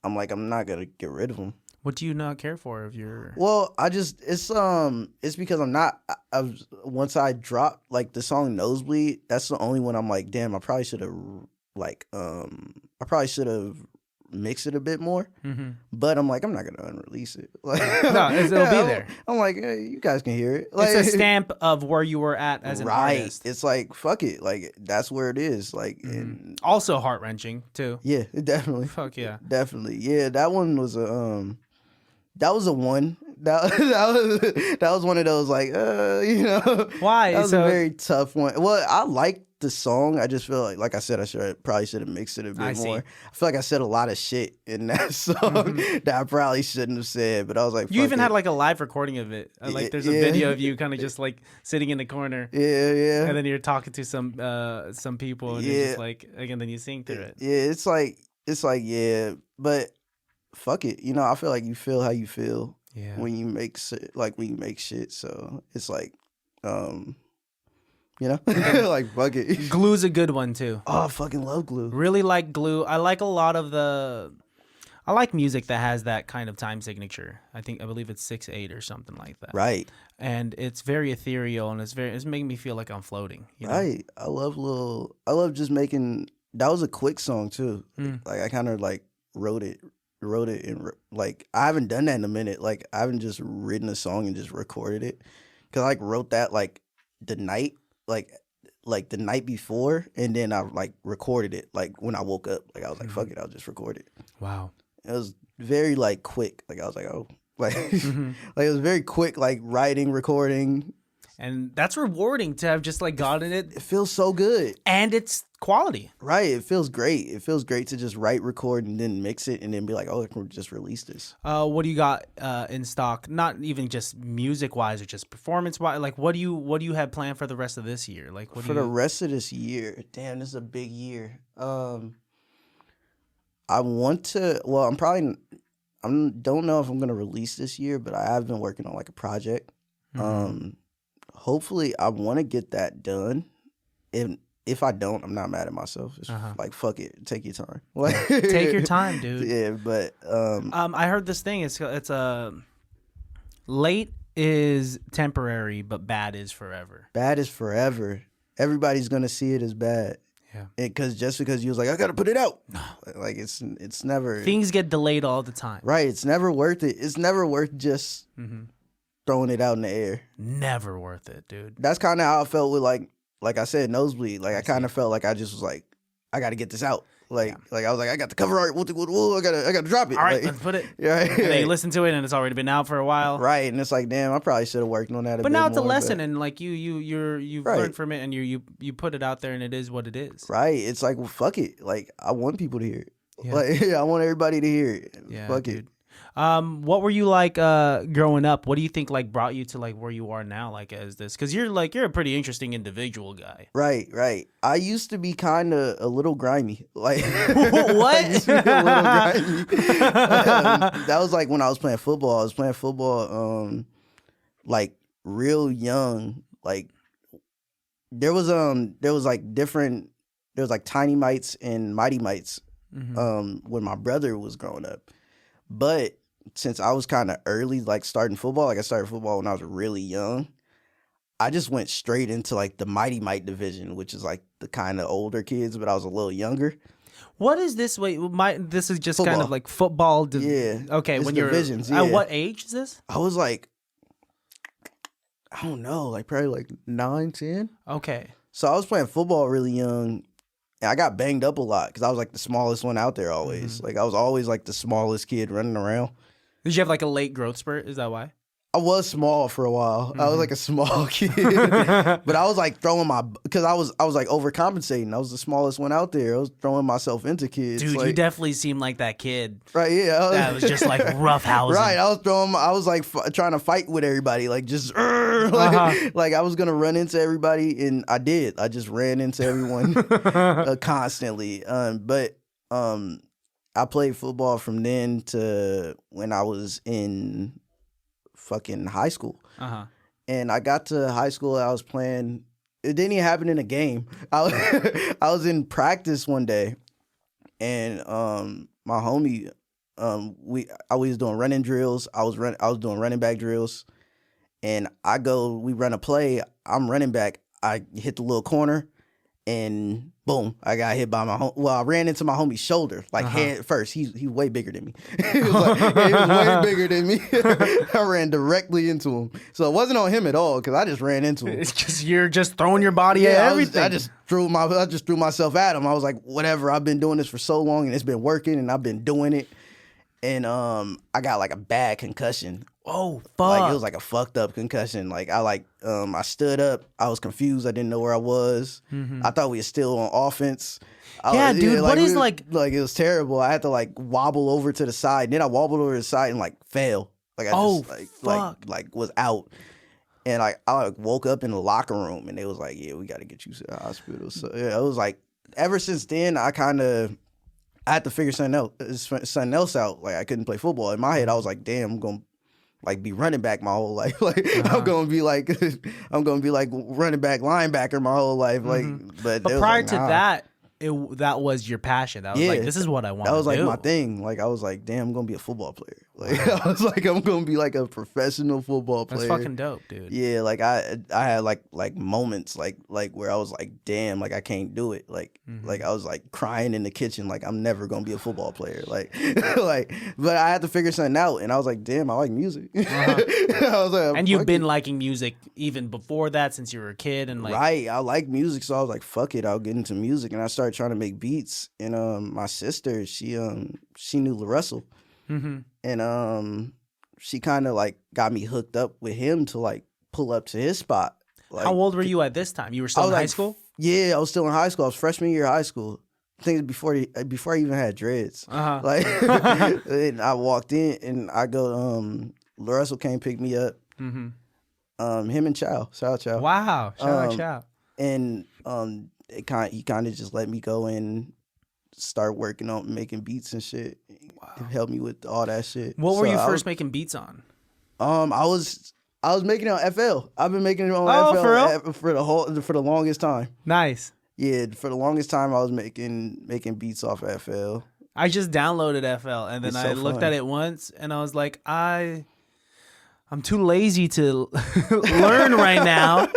I'm like, I'm not gonna get rid of them. What do you not care for of your? Well, it's because I'm not. Once I drop like the song Nosebleed, that's the only one I'm like, damn, I probably should have mixed it a bit more. But I'm like, I'm not gonna unrelease it. Like, no, it'll be there. I'm like, hey, you guys can hear it. Like, it's a stamp of where you were at as an artist. It's like, fuck it, like that's where it is. Like, and also heart wrenching too. Yeah, definitely. Fuck yeah, definitely. Yeah, that one was a That was a one. That was one of those like why? That was a very tough one. Well, I liked the song. I just feel like I said, probably should have mixed it a bit more. I feel like I said a lot of shit in that song that I probably shouldn't have said. But I was like, you even had like a live recording of it. Like there's a video of you kind of just like sitting in the corner. Yeah. And then you're talking to some people, and you're just like, again, then you sing through it. Yeah, it's like yeah, but. Fuck it, I feel like you feel how you feel when you make shit. So it's like, like fuck it. Glue's a good one too. Oh, I fucking love Glue. Really like Glue. I like a lot of I like music that has that kind of time signature. I believe it's 6/8 or something like that. Right. And it's very ethereal, and it's making me feel like I'm floating. Right. I love just making. That was a quick song too. Like I kind of like wrote it and like I haven't done that in a minute. Like I haven't just written a song and just recorded it, because I like wrote that like the night the night before, and then I like recorded it like when I woke up. Like I was like, fuck it, I'll just record it. Wow. It was very like quick. Like I was like, oh, like like it was very quick, like writing, recording. And that's rewarding to have just like gotten it. It feels so good. And it's quality. Right. It feels great. It feels great to just write, record, and then mix it and then be like, oh, I can just release this. What do you got in stock? Not even just music wise or just performance wise. Like what do you have planned for the rest of this year? Like the rest of this year. Damn, this is a big year. I want to I don't know if I'm gonna release this year, but I have been working on like a project. Hopefully I want to get that done. If I don't, I'm not mad at myself. It's like, fuck it. Take your time. Take your time, dude. Yeah, but I heard this thing. It's late is temporary, but bad is forever. Bad is forever. Everybody's gonna see it as bad. Yeah. Because you was like, I gotta put it out. No. Like it's never. Things get delayed all the time. Right. It's never worth it. It's never worth just throwing it out in the air. Never worth it, dude. That's kind of how I felt with like I said, Nosebleed. Like I kind of felt like I just was like, I got to get this out. Like I was like, I got the cover art. I gotta drop it. All right, let's put it. Right. And then you listen to it, and it's already been out for a while. Right, and it's like, damn, I probably should have worked on that. But now it's a lesson, and like you've learned from it, and you put it out there, and it is what it is. Right. It's like, well, fuck it. Like I want people to hear it. Yeah. Like, I want everybody to hear it. Yeah, Fuck dude. it. What were you like growing up? What do you think like brought you to like where you are now, like as this? Because you're a pretty interesting individual guy. Right. I used to be kind of a little grimy. Like What? I used to be a little grimy. That was like when I was playing football. I was playing football, like real young. Like there was like tiny mites and mighty mites. When my brother was growing up, but since I was kind of early, like starting football, like I started football when I was really young, I just went straight into like the Mighty Mite division, which is like the kind of older kids, but I was a little younger. What is this? Wait, this is just Football. kind of like football. Yeah. Okay, It's when you're divisions, at yeah. what age is this? I was like, I don't know, like probably like 9, 10. Okay. So I was playing football really young, and I got banged up a lot because I was like the smallest one out there always. Like I was always like the smallest kid running around. Did you have like a late growth spurt? Is that why? I was small for a while. I was like a small kid, but I was like throwing because I was like overcompensating. I was the smallest one out there. I was throwing myself into kids. Dude, like, you definitely seem like that kid. Right? Yeah, That was just like roughhousing. Right, I was like trying to fight with everybody, like just like I was gonna run into everybody, and I did. I just ran into everyone constantly. But I played football from then to when I was in fucking high school. And I got to high school, I was playing. It didn't even happen in a game. I was in practice one day, and my homie, I was doing running drills. I was doing running back drills, and we run a play. I'm running back. I hit the little corner, and boom, I got hit by I ran into my homie's shoulder, like head first. He's way bigger than me. He was way bigger than me. I ran directly into him. So it wasn't on him at all, because I just ran into him. It's because you're just throwing your body at everything. I just threw myself at him. I was like, whatever, I've been doing this for so long, and it's been working, and I've been doing it. And I got like a bad concussion. Oh, fuck. Like it was like a fucked up concussion. Like I stood up. I was confused. I didn't know where I was. I thought we were still on offense. Dude, what is like it was terrible. I had to like wobble over to the side. And then I wobbled over to the side and like fell. Like I just was out. And I woke up in the locker room, and they was like, yeah, we got to get you to the hospital. So yeah, it was like ever since then I had to figure something else out. Like I couldn't play football. In my head, I was like, damn, I'm gonna like be running back my whole life. Like I'm gonna be like running back linebacker my whole life. Like, but prior to that, that was your passion. That was like, this is what I want. That was like my thing. Like I was like, damn, I'm gonna be a football player. Like I was like, I'm gonna be like a professional football player. That's fucking dope, dude. Yeah, like I had like moments like where I was like, damn, like I can't do it. Like like I was like crying in the kitchen, like I'm never gonna be a football player. Like but I had to figure something out, and I was like, damn, I like music. I was like, and you've been liking music even before that, since you were a kid, and like right, I like music, so I was like, fuck it, I'll get into music, and I started trying to make beats. And my sister, she knew LaRussell. And she kind of like got me hooked up with him to like pull up to his spot. Like, how old were you at this time? You were still in high school? Yeah, I was still in high school. I was freshman year of high school. I think before I even had dreads. Like, and I walked in, and I go, LaRussell came pick me up. Him and Chow, shout out Chow. Wow, shout out Chow. And he kind of just let me go and start working on making beats and shit. Wow. Help me with all that shit. What were you first making beats on? I was making it on FL. I've been making it on FL for the longest time. Nice. Yeah, for the longest time I was making beats off FL. I just downloaded FL, and then I looked at it once, and I was like, I'm too lazy to learn right now.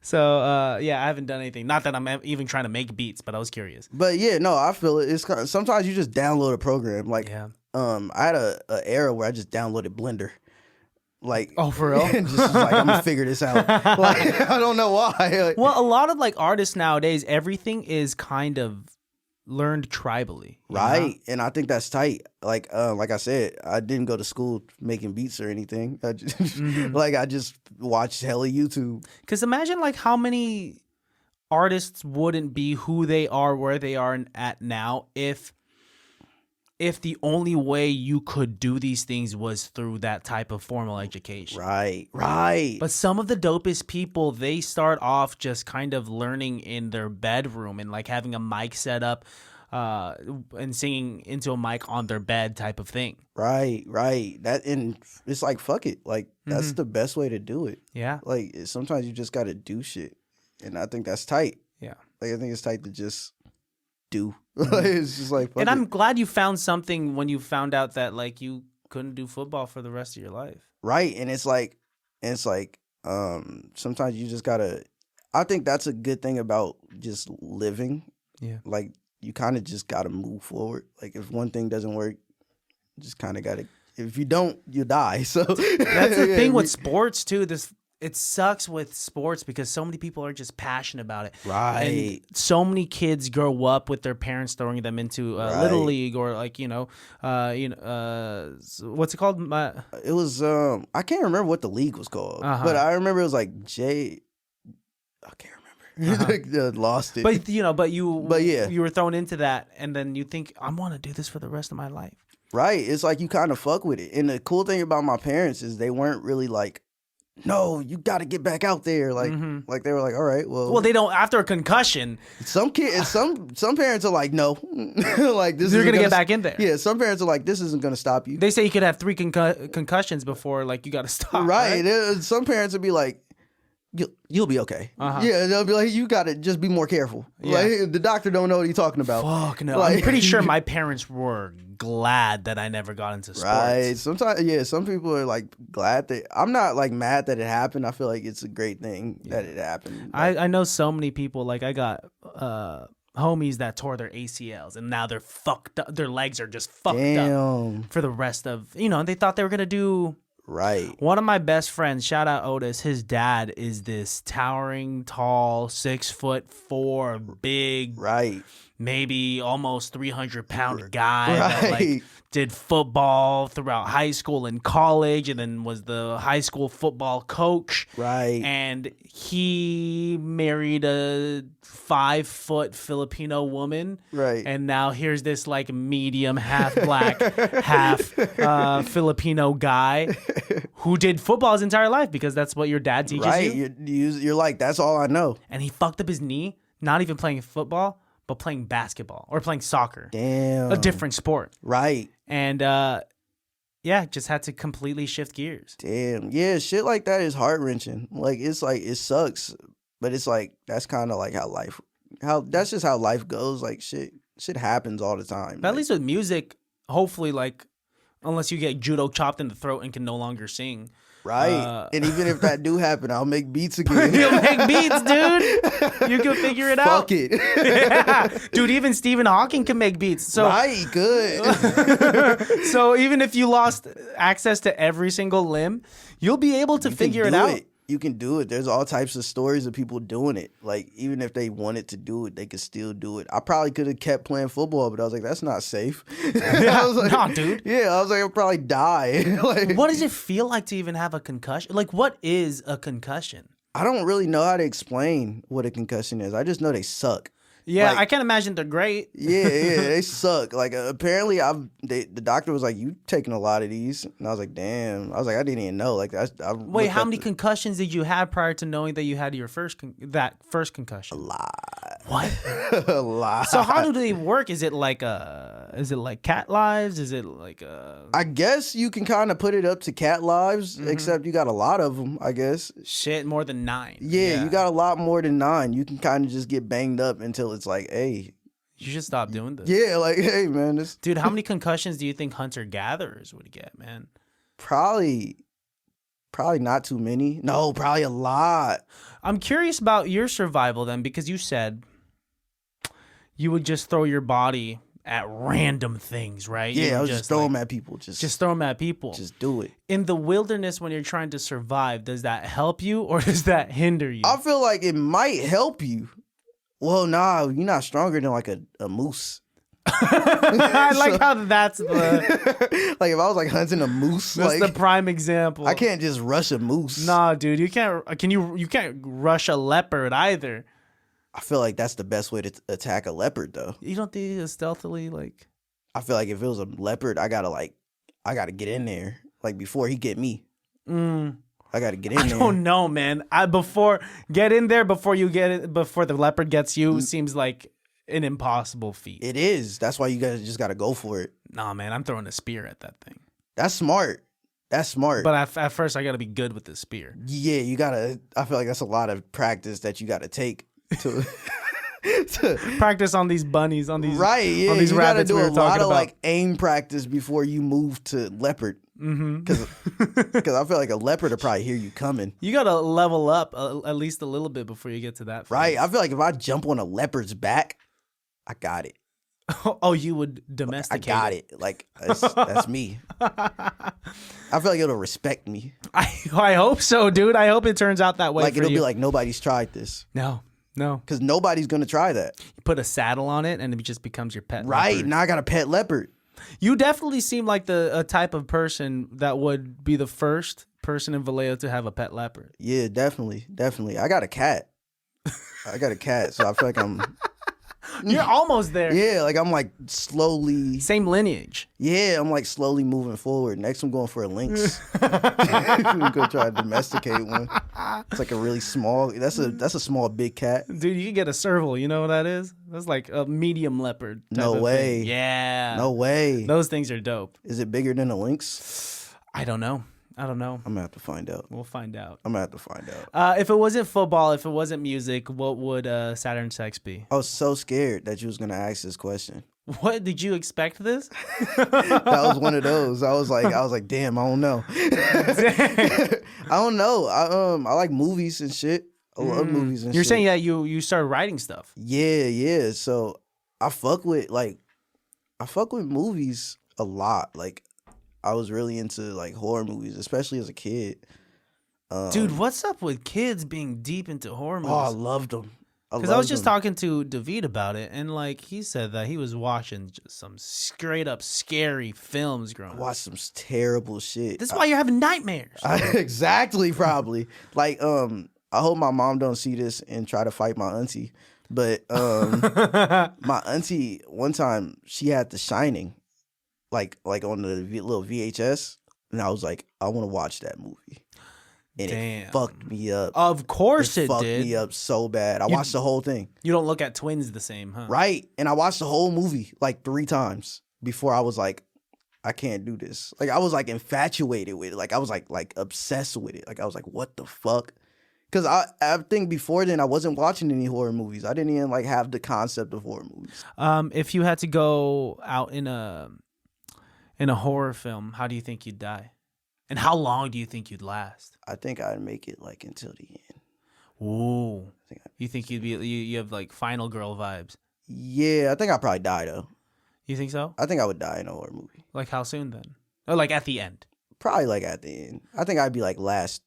So yeah, I haven't done anything. Not that I'm even trying to make beats, but I was curious. But yeah, no, I feel it. It's kind of, sometimes you just download a program. Like, I had a era where I just downloaded Blender. Like, oh, for real? Just like, I'm gonna figure this out. Like, I don't know why. Like, well, a lot of like artists nowadays, everything is kind of learned tribally, right? know? And I think that's tight. Like I said, I didn't go to school making beats or anything. I just like I just watched hella YouTube. Because imagine like how many artists wouldn't be who they are, where they are at now, if if the only way you could do these things was through that type of formal education. Right. But some of the dopest people, they start off just kind of learning in their bedroom and like having a mic set up and singing into a mic on their bed type of thing. Right. That, and it's like, fuck it. Like, that's the best way to do it. Yeah. Like, sometimes you just got to do shit. And I think that's tight. Yeah. Like, I think it's tight to just do. It's just like, fuck and I'm it. glad you found something when you found out that like you couldn't do football for the rest of your life. Right. And it's like sometimes you just gotta, I think that's a good thing about just living. Yeah. Like, you kind of just gotta move forward. Like, if one thing doesn't work, you just kind of gotta, if you don't, you die. So that's the thing with sports too. It sucks with sports because so many people are just passionate about it. Right. And so many kids grow up with their parents throwing them into Little League or like, what's it called? It was, I can't remember what the league was called, but I remember it was like I can't remember. Lost it. But you were thrown into that and then you think, I want to do this for the rest of my life. Right. It's like you kind of fuck with it. And the cool thing about my parents is they weren't really like, no, you got to get back out there. Like, like they were like, all right, well. Well, they don't, after a concussion. Some kids, some parents are like, no. Like, this you're going to get back in there. Yeah, some parents are like, this isn't going to stop you. They say you could have 3 concussions before, like, you got to stop. Right. Some parents would be like, you'll be okay. Yeah, they'll be like, you got to just be more careful. Yeah. Like, the doctor don't know what he's talking about. Fuck no. Like, I'm pretty sure my parents were glad that I never got into sports. Right. Sometimes, yeah, some people are like glad that, I'm not like mad that it happened. I feel like it's a great thing that it happened. Like, I know so many people, like I got homies that tore their ACLs and now they're fucked up. Their legs are just fucked up for the rest of, they thought they were going to do. Right. One of my best friends, shout out Otis, his dad is this towering, tall, 6'4", big, right, maybe almost 300-pound guy that like did football throughout high school and college and then was the high school football coach. Right. And he married a 5-foot Filipino woman. Right. And now here's this like medium, half black, half Filipino guy who did football his entire life because that's what your dad teaches you. Right. You're like, that's all I know. And he fucked up his knee, not even playing football, but playing basketball or playing soccer. Damn. A different sport. Right. And just had to completely shift gears. Damn. Yeah, shit like that is heart-wrenching. Like, it's like, it sucks, but it's like, that's kind of like that's just how life goes. Like, shit happens all the time. But at least with music, hopefully, like, unless you get judo chopped in the throat and can no longer sing. Right. And even if that do happen, I'll make beats again. You'll make beats, dude. You can figure it out. Fuck it. Yeah. Dude, even Stephen Hawking can make beats. So, right, good. So even if you lost access to every single limb, you'll be able to figure it out. You can do it. There's all types of stories of people doing it. Like, even if they wanted to do it, they could still do it. I probably could have kept playing football, but I was like, that's not safe. Yeah, I was like, nah, dude. Yeah, I was like, I'll probably die. Like, what does it feel like to even have a concussion? Like, what is a concussion? I don't really know how to explain what a concussion is. I just know they suck. Yeah, like, I can't imagine they're great. Yeah, they suck. Like, apparently, the doctor was like, "You taking a lot of these," and I was like, "Damn!" I was like, "I didn't even know." Like, wait, how many concussions did you have prior to knowing that you had your first concussion? A lot. What? A lot. So how do they work? Is it like cat lives? Is it like I guess you can kind of put it up to cat lives, except you got a lot of them. I guess. Shit, more than 9. Yeah, you got a lot more than 9. You can kind of just get banged up until it's like, hey, you should stop doing this. Yeah, like, hey, man, dude, how many concussions do you think hunter-gatherers would get, man? Probably not too many. No, probably a lot. I'm curious about your survival then, because you said you would just throw your body at random things, right? Yeah, I was just throw them at people. Just throw them at people. Just do it. In the wilderness, when you're trying to survive, does that help you or does that hinder you? I feel like it might help you. Well, nah, you're not stronger than like a moose. I like how that's the like if I was like hunting a moose, that's like the prime example. I can't just rush a moose. Nah, dude, you can't. You can't rush a leopard either. I feel like that's the best way to attack a leopard, though. You don't think it's stealthily like? I feel like if it was a leopard, I gotta get in there like before he get me. I gotta get in there. I don't know, man. Get in there before you get it, before the leopard gets you seems like an impossible feat. It is. That's why you guys just gotta go for it. Nah, man, I'm throwing a spear at that thing. That's smart. But at first, I gotta be good with the spear. Yeah, you gotta. I feel like that's a lot of practice that you gotta take to. Practice on these bunnies, on these right. Yeah, on these you gotta rabbits. do We a were talking lot of about. like aim practice before you move to leopard. Because I feel like a leopard will probably hear you coming. You gotta level up at least a little bit before you get to that phase. Right. I feel like if I jump on a leopard's back, I got it. Oh, you would domesticate. I got it. Like that's me. I feel like it'll respect me. I hope so, dude. I hope it turns out that way. Like for it'll you. be like nobody's tried this. No. Because nobody's gonna try that. You put a saddle on it, and it just becomes your pet. Right. leopard. Now I got a pet leopard. You definitely seem like a type of person that would be the first person in Vallejo to have a pet leopard. Yeah, definitely. I got a cat. So I feel like I'm. You're almost there. Yeah, like I'm like slowly. Same lineage. Yeah, I'm like slowly moving forward. Next, I'm going for a lynx. I'm gonna try to domesticate one. It's like a really small. That's a small big cat. Dude, you can get a serval. You know what that is? That's like a medium leopard. No way. Yeah. No way. Those things are dope. Is it bigger than a lynx? I don't know. I'm gonna have to find out. We'll find out. If it wasn't football, if it wasn't music, what would SATURNSEX be? I was so scared that you was gonna ask this question. What, did you expect this? That was one of those. I was like, damn, I don't know. I don't know. I like movies and shit. I love movies and shit. You're saying that you started writing stuff. Yeah. So I fuck with movies a lot. Like I was really into like horror movies, especially as a kid. Dude, what's up with kids being deep into horror movies? Oh, I loved them. Because I was just talking to David about it, and like he said that he was watching just some straight up scary films growing up. Watch some terrible shit. This is why you're having nightmares. Exactly, probably. Like, I hope my mom don't see this and try to fight my auntie. But my auntie, one time, she had The Shining, like on the little VHS, and I was like, I want to watch that movie. And it fucked me up. Of course it fucked did. me up so bad. I watched the whole thing. You don't look at twins the same, huh? Right. And I watched the whole movie like 3 times before I was like, I can't do this. Like I was like infatuated with it. Like I was like obsessed with it. Like I was like, what the fuck? Because I think before then I wasn't watching any horror movies. I didn't even like have the concept of horror movies. If you had to go out in a horror film, how do you think you'd die? And how long do you think you'd last? I think I'd make it like until the end. Ooh. You think you have like Final Girl vibes? Yeah, I think I'd probably die though. You think so? I think I would die in a horror movie. Like how soon then? Or like at the end? Probably like at the end. I think I'd be like last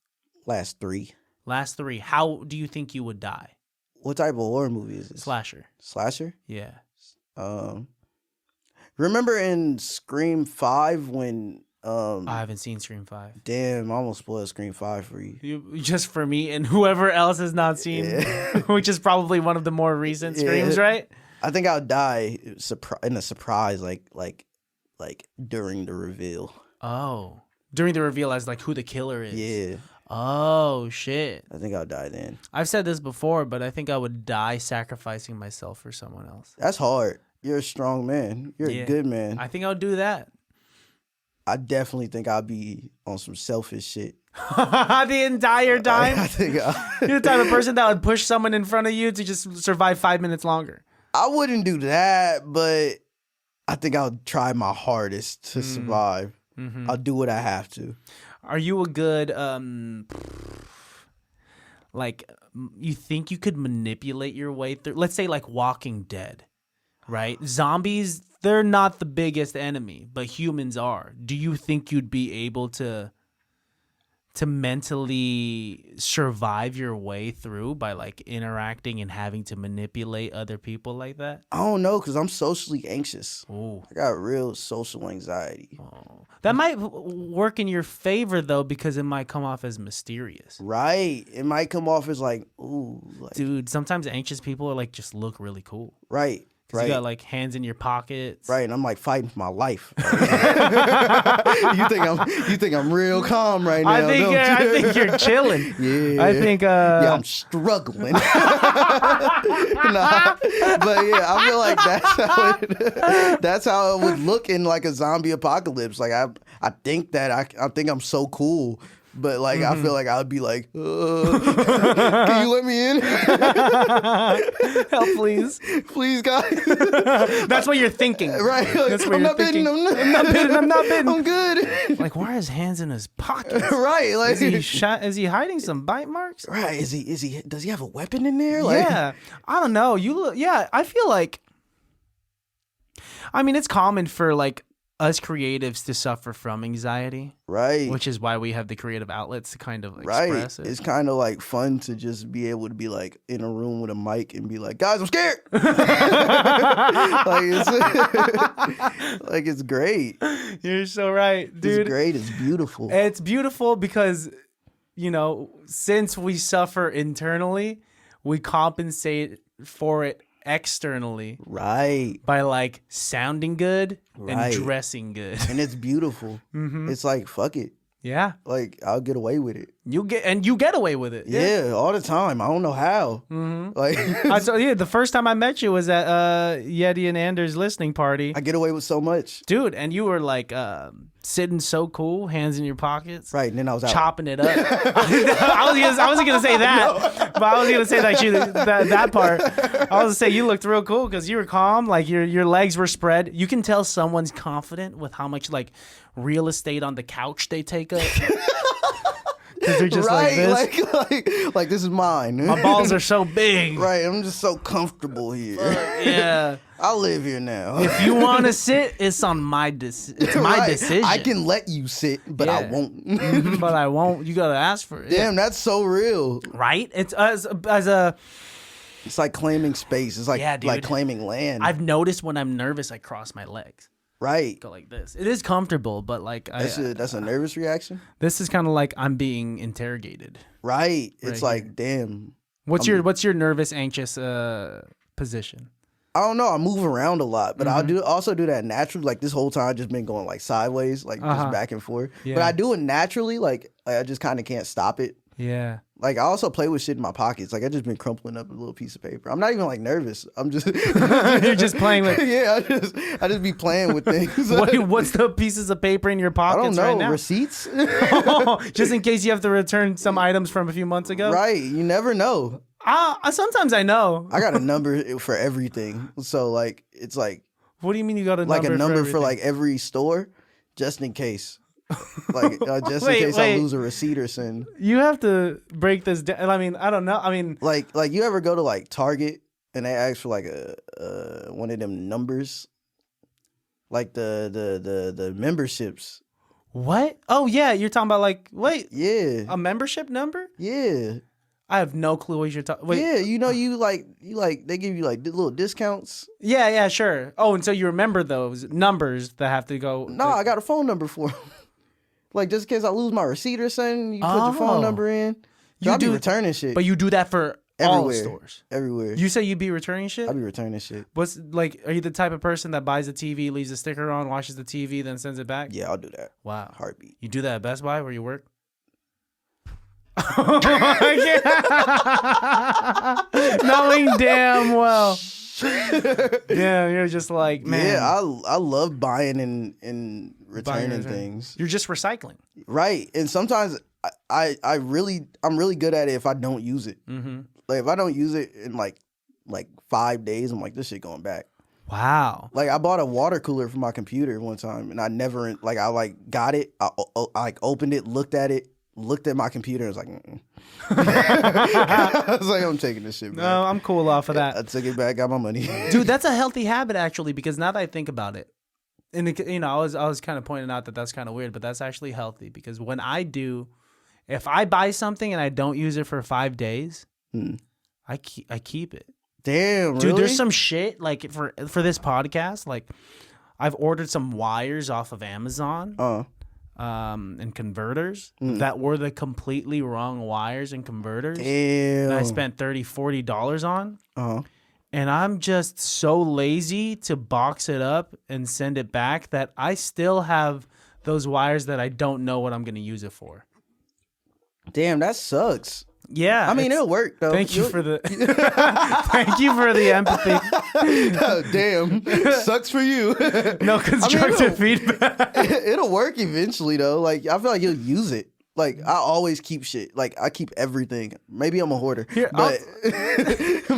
3. Last 3. How do you think you would die? What type of horror movie is this? Slasher. Slasher? Yeah. Remember in Scream 5 when I haven't seen Scream 5. Damn, I almost spoiled Scream 5 for you. Just for me and whoever else has not seen, which is probably one of the more recent Screams, right? I think I'll die in a surprise, like during the reveal. Oh, during the reveal as like who the killer is. Yeah. Oh shit. I think I'll die then. I've said this before, but I think I would die sacrificing myself for someone else. That's hard. You're a strong man. You're a good man. I think I would do that. I definitely think I'll be on some selfish shit. The entire time? I think you're the type of person that would push someone in front of you to just survive 5 minutes longer. I wouldn't do that, but I think I'll try my hardest to survive. Mm-hmm. I'll do what I have to. Are you a good, like, you think you could manipulate your way through? Let's say like Walking Dead, right? Zombies, they're not the biggest enemy, but humans are. Do you think you'd be able to mentally survive your way through by like interacting and having to manipulate other people like that? I don't know, because I'm socially anxious. Ooh. I got real social anxiety. Oh. That might work in your favor though, because it might come off as mysterious. Right. It might come off as like, ooh. Like, dude, sometimes anxious people are like just look really cool. Right. Right. You got like hands in your pockets. Right, and I'm like fighting for my life. you think I'm real calm right now? I think you're chilling. Yeah. I think yeah, I'm struggling. Nah, but yeah, I feel like that's how it would look in like a zombie apocalypse. Like I think that I think I'm so cool. But like I feel like I would be like, can you let me in? Help, please, guys. That's what you're thinking, right? Like, That's what I'm you're not thinking. bidding. I'm not bidding. I'm good. Like, why are his hands in his pockets? Right? Like, is he hiding some bite marks? Right? Is he? Does he have a weapon in there? Like, yeah, I don't know. I feel like. I mean, it's common for like us creatives to suffer from anxiety, right? Which is why we have the creative outlets to kind of express it. It's kind of like fun to just be able to be like in a room with a mic and be like, guys, I'm scared. like it's great. You're so right, dude. It's great. It's beautiful. It's beautiful because, since we suffer internally, we compensate for it externally, right, by like sounding good and dressing good, and it's beautiful. It's like, fuck it, yeah, like I'll get away with it. You get away with it, yeah, all the time. I don't know how. Like, the first time I met you was at Yeti and Anders listening party. I get away with so much, dude, and you were like sitting so cool, hands in your pockets, right? And then I was out chopping it up. I wasn't gonna say that, but I was gonna say that part. I was gonna say you looked real cool because you were calm, like your legs were spread. You can tell someone's confident with how much like real estate on the couch they take up. Because they're just like this. Like this is mine. My balls are so big. Right, I'm just so comfortable here. Yeah. I live here now. If you want to sit, it's on my decision. I can let you sit, but I won't. But I won't. You gotta ask for it. Damn, that's so real. Right? It's it's like claiming space. It's like like claiming land. I've noticed when I'm nervous, I cross my legs. Right. Go like this. It is comfortable, but like that's a nervous reaction. This is kind of like I'm being interrogated. Right. It's like, here. Damn. What's your nervous, anxious position? I don't know. I move around a lot, but I'll also do that naturally. Like this whole time, I've just been going like sideways, like just back and forth. Yeah. But I do it naturally. Like I just kind of can't stop it. Yeah. Like I also play with shit in my pockets. Like I just been crumpling up a little piece of paper. I'm not even like nervous. I'm just you're just playing with. Yeah, I just be playing with things. What's the pieces of paper in your pockets? I don't know. Right now? Receipts. Just in case you have to return some items from a few months ago. Right. You never know. Sometimes I know. I got a number for everything. So like it's like. What do you mean you got a number? Like a number for like every store, just in case. Like just in case I lose a receipt or something. You have to break this down. I mean, I don't know. I mean, like you ever go to like Target and they ask for like a one of them numbers, like the memberships. What? Oh yeah, you're talking about like yeah, a membership number? Yeah. I have no clue what you're talking. Yeah, you they give you like little discounts. Yeah, sure. Oh, and so you remember those numbers that have to go. No, I got a phone number for them. Like just in case I lose my receipt or something, you put your phone number in. I'll be returning shit. But you do that for all stores. Everywhere. You say you'd be returning shit? I'll be returning shit. What's like? Are you the type of person that buys a TV, leaves a sticker on, washes the TV, then sends it back? Yeah, I'll do that. Wow. Heartbeat. You do that at Best Buy where you work? Knowing damn well. Yeah, you're just like, man. Yeah, I love buying and returning things. You're just recycling. Right. And sometimes I'm really good at it if I don't use it. Mm-hmm. Like if I don't use it in like 5 days, I'm like, this shit going back. Wow. Like I bought a water cooler for my computer one time and I never I got it. I opened it, looked at my computer and was like, I was like, I'm taking this shit back. No, I'm cool off of that. I took it back, got my money. Dude, that's a healthy habit actually, because now that I think about it, and I was kind of pointing out that that's kind of weird, but that's actually healthy because if I buy something and I don't use it for 5 days, I keep it. Damn, dude, really? There's some shit like for this podcast, like I've ordered some wires off of Amazon. And converters that were the completely wrong wires and converters. Damn. And I spent $30-$40 on. And I'm just so lazy to box it up and send it back that I still have those wires that I don't know what I'm going to use it for. Damn, that sucks. Yeah. I mean, it'll work though. Thank you for the thank you for the empathy. Oh, damn. Sucks for you. No constructive feedback. It'll work eventually though. Like I feel like you'll use it. Like I always keep shit. Like I keep everything. Maybe I'm a hoarder. But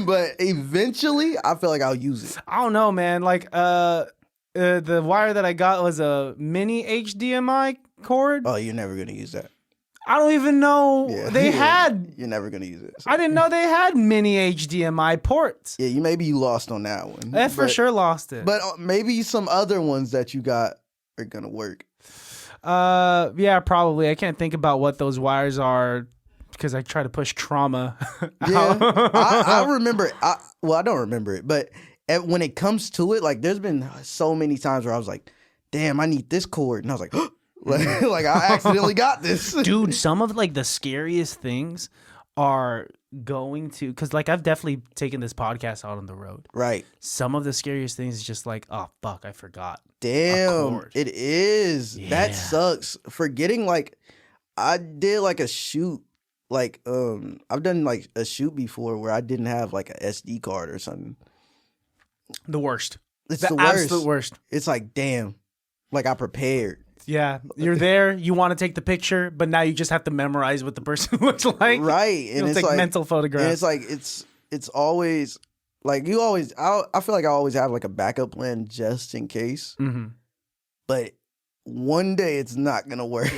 but eventually I feel like I'll use it. I don't know, man. Like the wire that I got was a mini HDMI cord. Oh, you're never gonna use that. I don't even know they had. You're never gonna use it. So. I didn't know they had mini HDMI ports. Yeah, maybe you lost on that one. I for sure lost it. But maybe some other ones that you got are gonna work. Yeah, probably. I can't think about what those wires are because I try to push trauma. Yeah, I remember. I don't remember it, but when it comes to it, like there's been so many times where I was like, "Damn, I need this cord," and I was like. Like I accidentally got this. Dude, some of like the scariest things are going to, because like I've definitely taken this podcast out on the road. Right. Some of the scariest things is just like, oh fuck, I forgot. Damn, it is. Yeah. That sucks. Forgetting, like I did like a shoot. Like I've done like a shoot before where I didn't have like a SD card or something. The worst. It's the absolute worst. It's like, damn, like I prepared. Yeah, you're there. You want to take the picture, but now you just have to memorize what the person looks like. Right, and it's take like mental photographs. And it's like it's always like you always. I feel like I always have like a backup plan just in case. Mm-hmm. But one day it's not gonna work.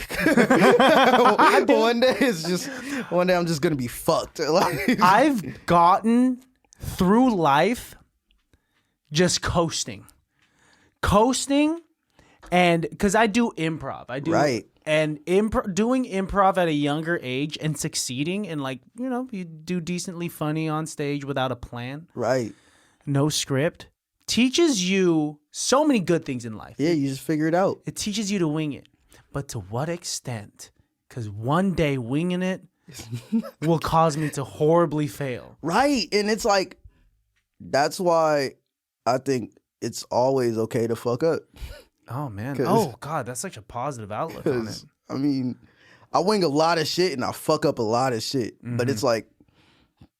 One day I'm just gonna be fucked. Like I've gotten through life just coasting. And because I do improv, and doing improv at a younger age and succeeding and like, you know, you do decently funny on stage without a plan. Right. No script. Teaches you so many good things in life. Yeah, you just figure it out. It teaches you to wing it. But to what extent? Because one day winging it will cause me to horribly fail. Right. And it's like, that's why I think it's always okay to fuck up. Oh, man. Oh, God. That's such a positive outlook on it. I mean, I wing a lot of shit and I fuck up a lot of shit. Mm-hmm. But it's like,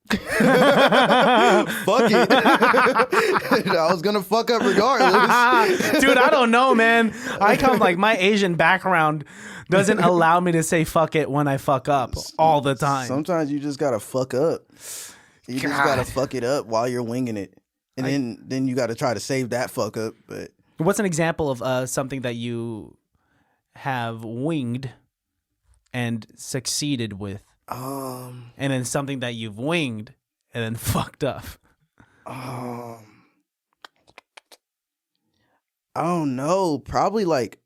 fuck it. I was going to fuck up regardless. Dude, I don't know, man. I come like my Asian background doesn't allow me to say fuck it when I fuck up all the time. Sometimes you just got to fuck up. You just got to fuck it up while you're winging it. And then you got to try to save that fuck up. But what's an example of something that you have winged and succeeded with? And then something that you've winged and then fucked up. I don't know. Probably like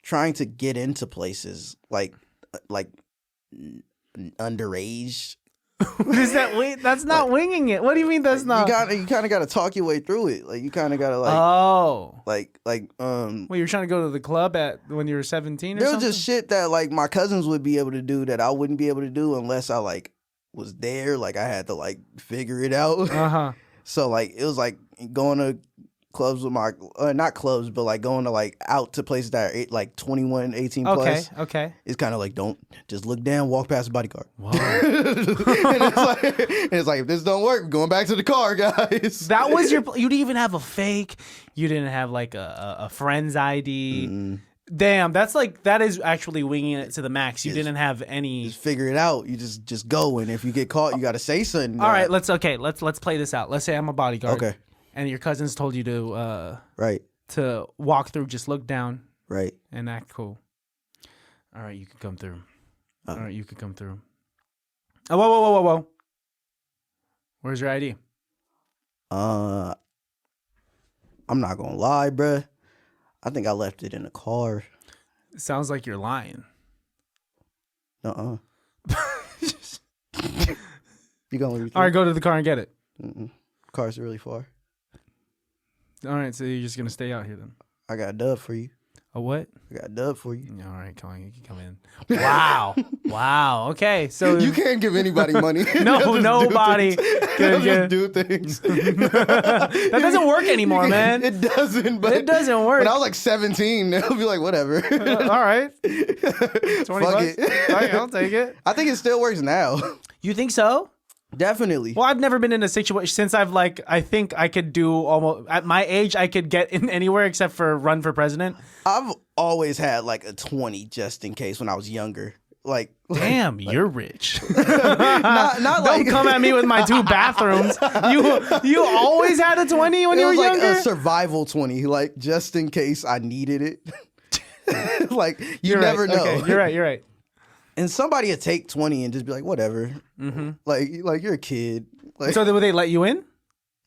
trying to get into places like underage. What is that? Wait, that's not like, winging it. What do you mean that's not? You kind of got to talk your way through it. Like you kind of got to like. Oh. Like. Well, you were trying to go to the club when you were 17 or something? There was just shit that like my cousins would be able to do that I wouldn't be able to do unless I like was there. Like I had to like figure it out. Uh-huh. So like it was like going to clubs with my not clubs, but like going to like out to places that are like 21, 18 plus. Okay. It's kind of like don't just look down, walk past the bodyguard. Wow. and it's like if this don't work, we're going back to the car, guys. That was you didn't even have a fake. You didn't have like a friend's ID. Mm-hmm. Damn, that is actually winging it to the max. You didn't have any. Just figure it out. You just go, and if you get caught, you got to say something. All right, let's play this out. Let's say I'm a bodyguard. Okay. And your cousins told you to right to walk through, just look down, right, and act cool. All right, you can come through. All right, you can come through. Oh, whoa! Where's your ID? I'm not gonna lie, bruh. I think I left it in the car. Sounds like you're lying. You gonna leave? All right, go to the car and get it. Car's really far. All right, so you're just gonna stay out here then? I got a dub for you. A what? I got a dub for you. All right, come on, you can come in. Wow. Wow. Okay, so You can't give anybody money. no, nobody can just do things. That doesn't work anymore, man. It doesn't. But It doesn't work. When I was like 17, they'll be like, whatever. All right. 20 Fuck bucks. it. All right, I'll take it. I think it still works now. You think so? Definitely. Well, I've never been in a situation since I think I could do almost at my age. I could get in anywhere except for run for president. I've always had like a 20 just in case when I was younger. Like, damn, you're rich. not Don't like come at me with my 2 bathrooms. You always had a 20 when you were like younger? a survival 20, like just in case I needed it. Like you You're never right. know. Okay, you're right. And somebody would take 20 and just be like, whatever. Mm-hmm. Like you're a kid. Like, So would they let you in?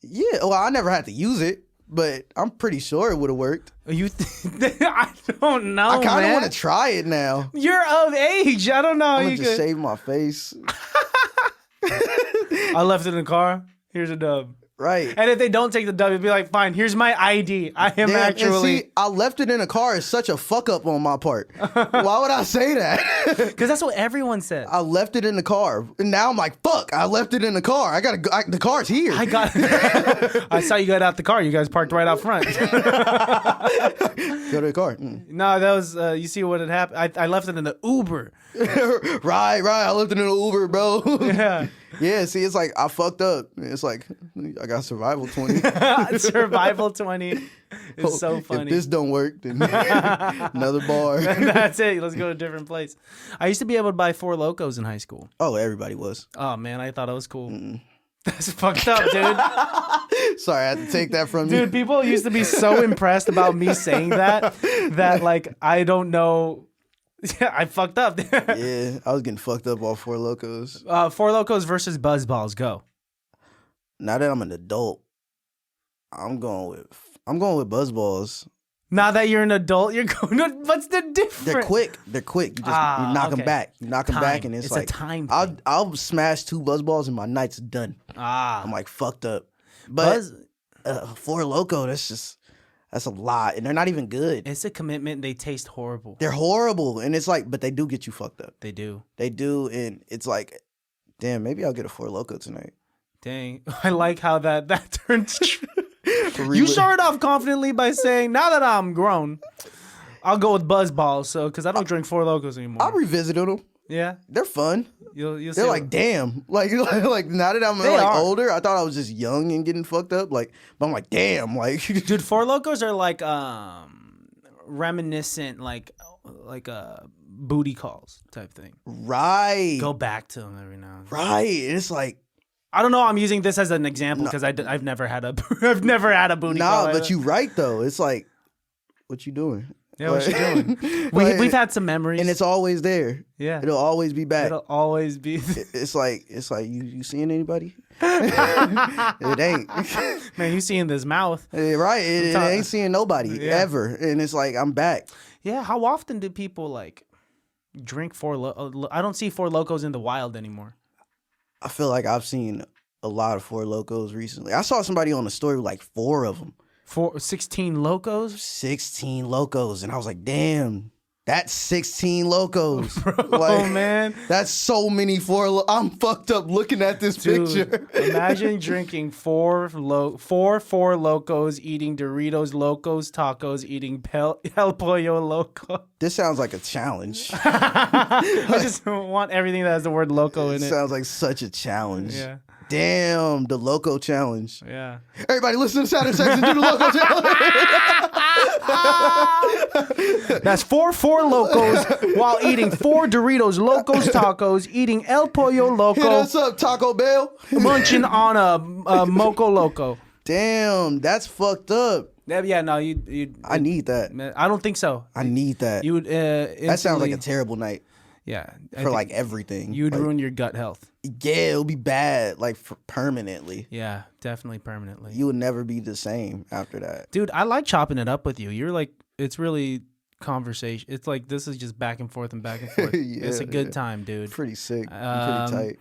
yeah. Well, I never had to use it, but I'm pretty sure it would have worked. I don't know. I kind of man. want to try it now. You're of age. I don't know. I'm You gonna just could. shave my face. I left it in the car. Here's a dub. Right. And if they don't take the dub, it'd be like, fine, here's my ID. I am Damn, and actually. see, I left it in a car is such a fuck up on my part. Why would I say that? Because that's what everyone says. I left it in the car, and now I'm like, fuck! I left it in the car. The car's here. I saw you got out the car. You guys parked right out front. Go to the car. No, that was, you see what had happened? I left it in the Uber. Right. I left it in an Uber, bro. Yeah. Yeah, see, it's like I fucked up. It's like I got survival 20. Survival 20 is so funny. If this don't work, then another bar. That's it. Let's go to a different place. I used to be able to buy 4 Locos in high school. Oh, everybody was. Oh, man, I thought it was cool. That's fucked up, dude. Sorry, I had to take that from you. Dude, people used to be so impressed about me saying that like, I don't know. Yeah, I fucked up. Yeah, I was getting fucked up off 4 Locos. 4 Locos versus Buzzballs. Go. Now that I'm an adult, I'm going with Buzzballs. Now that you're an adult, you're going. What's the difference? They're quick. You knock them back. You knock them back, and it's like a time I'll thing. I'll smash 2 Buzzballs and my night's done. I'm like fucked up. But 4 Loco, that's a lot, and they're not even good. It's a commitment. They taste horrible. They're horrible, and it's like, but they do get you fucked up. They do, and it's like, damn, maybe I'll get a 4 Loco tonight. Dang, I like how that turns true. You started off confidently by saying, now that I'm grown, I'll go with Buzzballs, because I don't drink 4 Locos anymore. I'll revisit them. Yeah, They're fun. you'll They're like, damn, like now that I'm like older, I thought I was just young and getting fucked up. Like, but I'm like, damn, like, dude, 4 Locos are like reminiscent, like booty calls type thing. Right. Go back to them every now and then. Right. And it's like, I don't know. I'm using this as an example because I've never had a booty call. nah, but you right though. It's like, what you doing? Yeah, what you doing? We've had some memories, and it's always there. Yeah, it'll always be back. It'll always be. It's like you seeing anybody? It ain't. Man, you seeing this mouth? Right. It ain't seeing nobody ever, and it's like I'm back. Yeah. How often do people like drink 4 I don't see 4 Locos in the wild anymore. I feel like I've seen a lot of 4 Locos recently. I saw somebody on the story with like 4 of them. 16 Locos? 16 Locos. And I was like, damn, that's 16 Locos. Bro, man. That's so many 4 I'm fucked up looking at this picture. Imagine drinking 4 Locos, eating Doritos Locos Tacos, eating El Pollo Loco. This sounds like a challenge. I just want everything that has the word loco in it. Sounds like such a challenge. Yeah. Damn, the Loco Challenge. Yeah. Everybody listen to SATURNSEX and do the Loco Challenge. That's 4 Locos while eating 4 Doritos Locos Tacos, eating El Pollo Loco. Hit us up, Taco Bell. Munching on a Moco Loco. Damn, that's fucked up. Yeah, no, you. I need that. I don't think so. I need that. You would. That sounds like a terrible night. Yeah. For like everything. You'd like, ruin your gut health. Yeah, it'll be bad, like permanently. Yeah, definitely permanently. You would never be the same after that. Dude, I like chopping it up with you. You're like, it's really conversation. It's like, this is just back and forth and back and forth. Yeah, it's a good time, dude. Pretty sick. Pretty tight.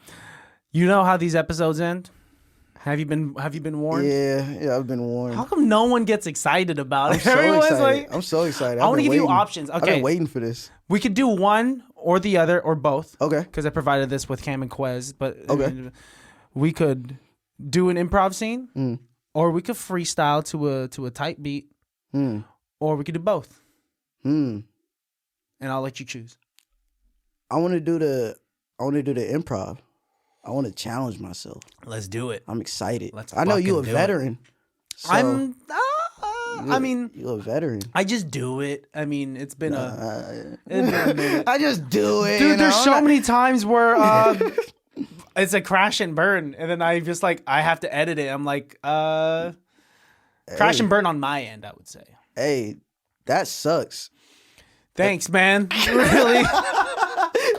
You know how these episodes end? Have you been warned? Yeah, I've been warned. How come no one gets excited about it? I'm so excited. I want to give you options. Okay. I've been waiting for this. We could do one or the other or both. Okay. Because I provided this with Cam and Quez. But okay. We could do an improv scene, or we could freestyle to a tight beat, or we could do both. And I'll let you choose. I want to do the improv. I want to challenge myself. Let's do it. I'm excited. I know you're a veteran. So I mean, you're a veteran. I just do it. I mean, it's been a minute. I just do it. Dude, there's so many times where it's a crash and burn, and then I just I have to edit it. I'm like, crash and burn on my end, I would say. Hey, that sucks. Thanks, man. Really?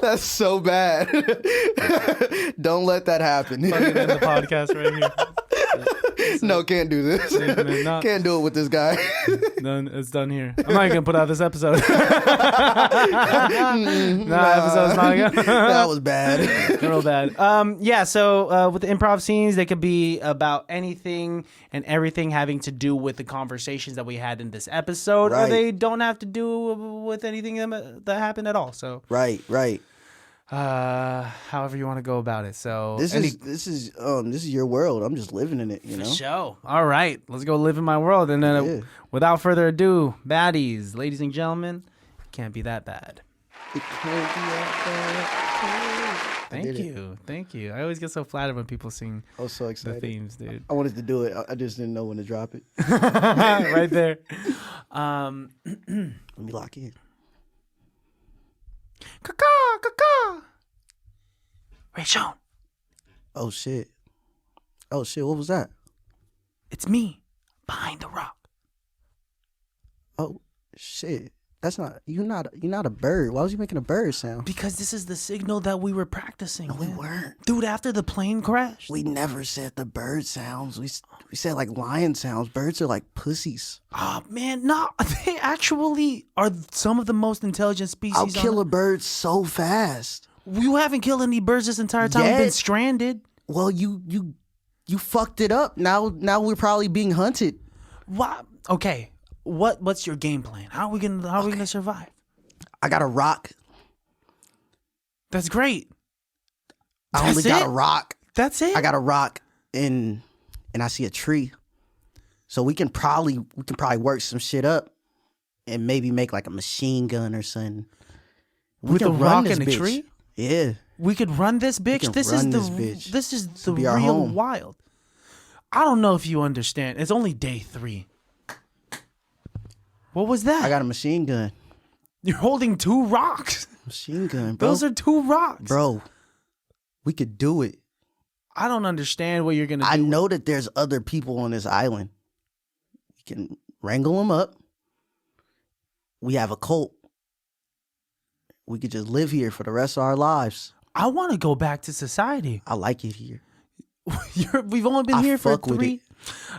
That's so bad. Don't let that happen. Fucking end the podcast right here. No, can't do this. Can't do it with this guy. Done. It's done here. I'm not even gonna put out this episode. Episode's not gonna. That was bad. Real bad. Yeah. So with the improv scenes, they could be about anything and everything having to do with the conversations that we had in this episode, or they don't have to do with anything that happened at all. So right. However you want to go about it. So this is your world. I'm just living in it, you know. Show. All right, let's go live in my world. And then without further ado, baddies, ladies and gentlemen, it can't be that bad. It can't be that bad. Thank you. I always get so flattered when people sing. I was so excited. The themes, dude. I wanted to do it. I just didn't know when to drop it. Right there. Let me lock in. Caca. Ray Sean. Oh shit. What was that? It's me behind the rock. Oh shit. That's not you're not a bird. Why was you making a bird sound? Because this is the signal that we were practicing. No, we weren't. Dude, after the plane crashed. We never said the bird sounds. We said like lion sounds. Birds are like pussies. Oh man, no. They actually are some of the most intelligent species. I'll kill a bird so fast. You haven't killed any birds this entire time. We've been stranded. Well, you fucked it up. Now we're probably being hunted. What? Okay. What's your game plan? How are we gonna survive? I got a rock. That's great. I only got a rock. That's it. I got a rock and I see a tree. So we can probably work some shit up and maybe make like a machine gun or something. With a rock and a tree? Yeah. We could run this bitch. This is the real wild. I don't know if you understand. It's only day 3. What was that? I got a machine gun. You're holding 2 rocks. Machine gun, bro. Those are 2 rocks. Bro, we could do it. I don't understand what you're going to do. I know that there's other people on this island. We can wrangle them up. We have a cult. We could just live here for the rest of our lives. I want to go back to society. I like it here. We've only been here for 3.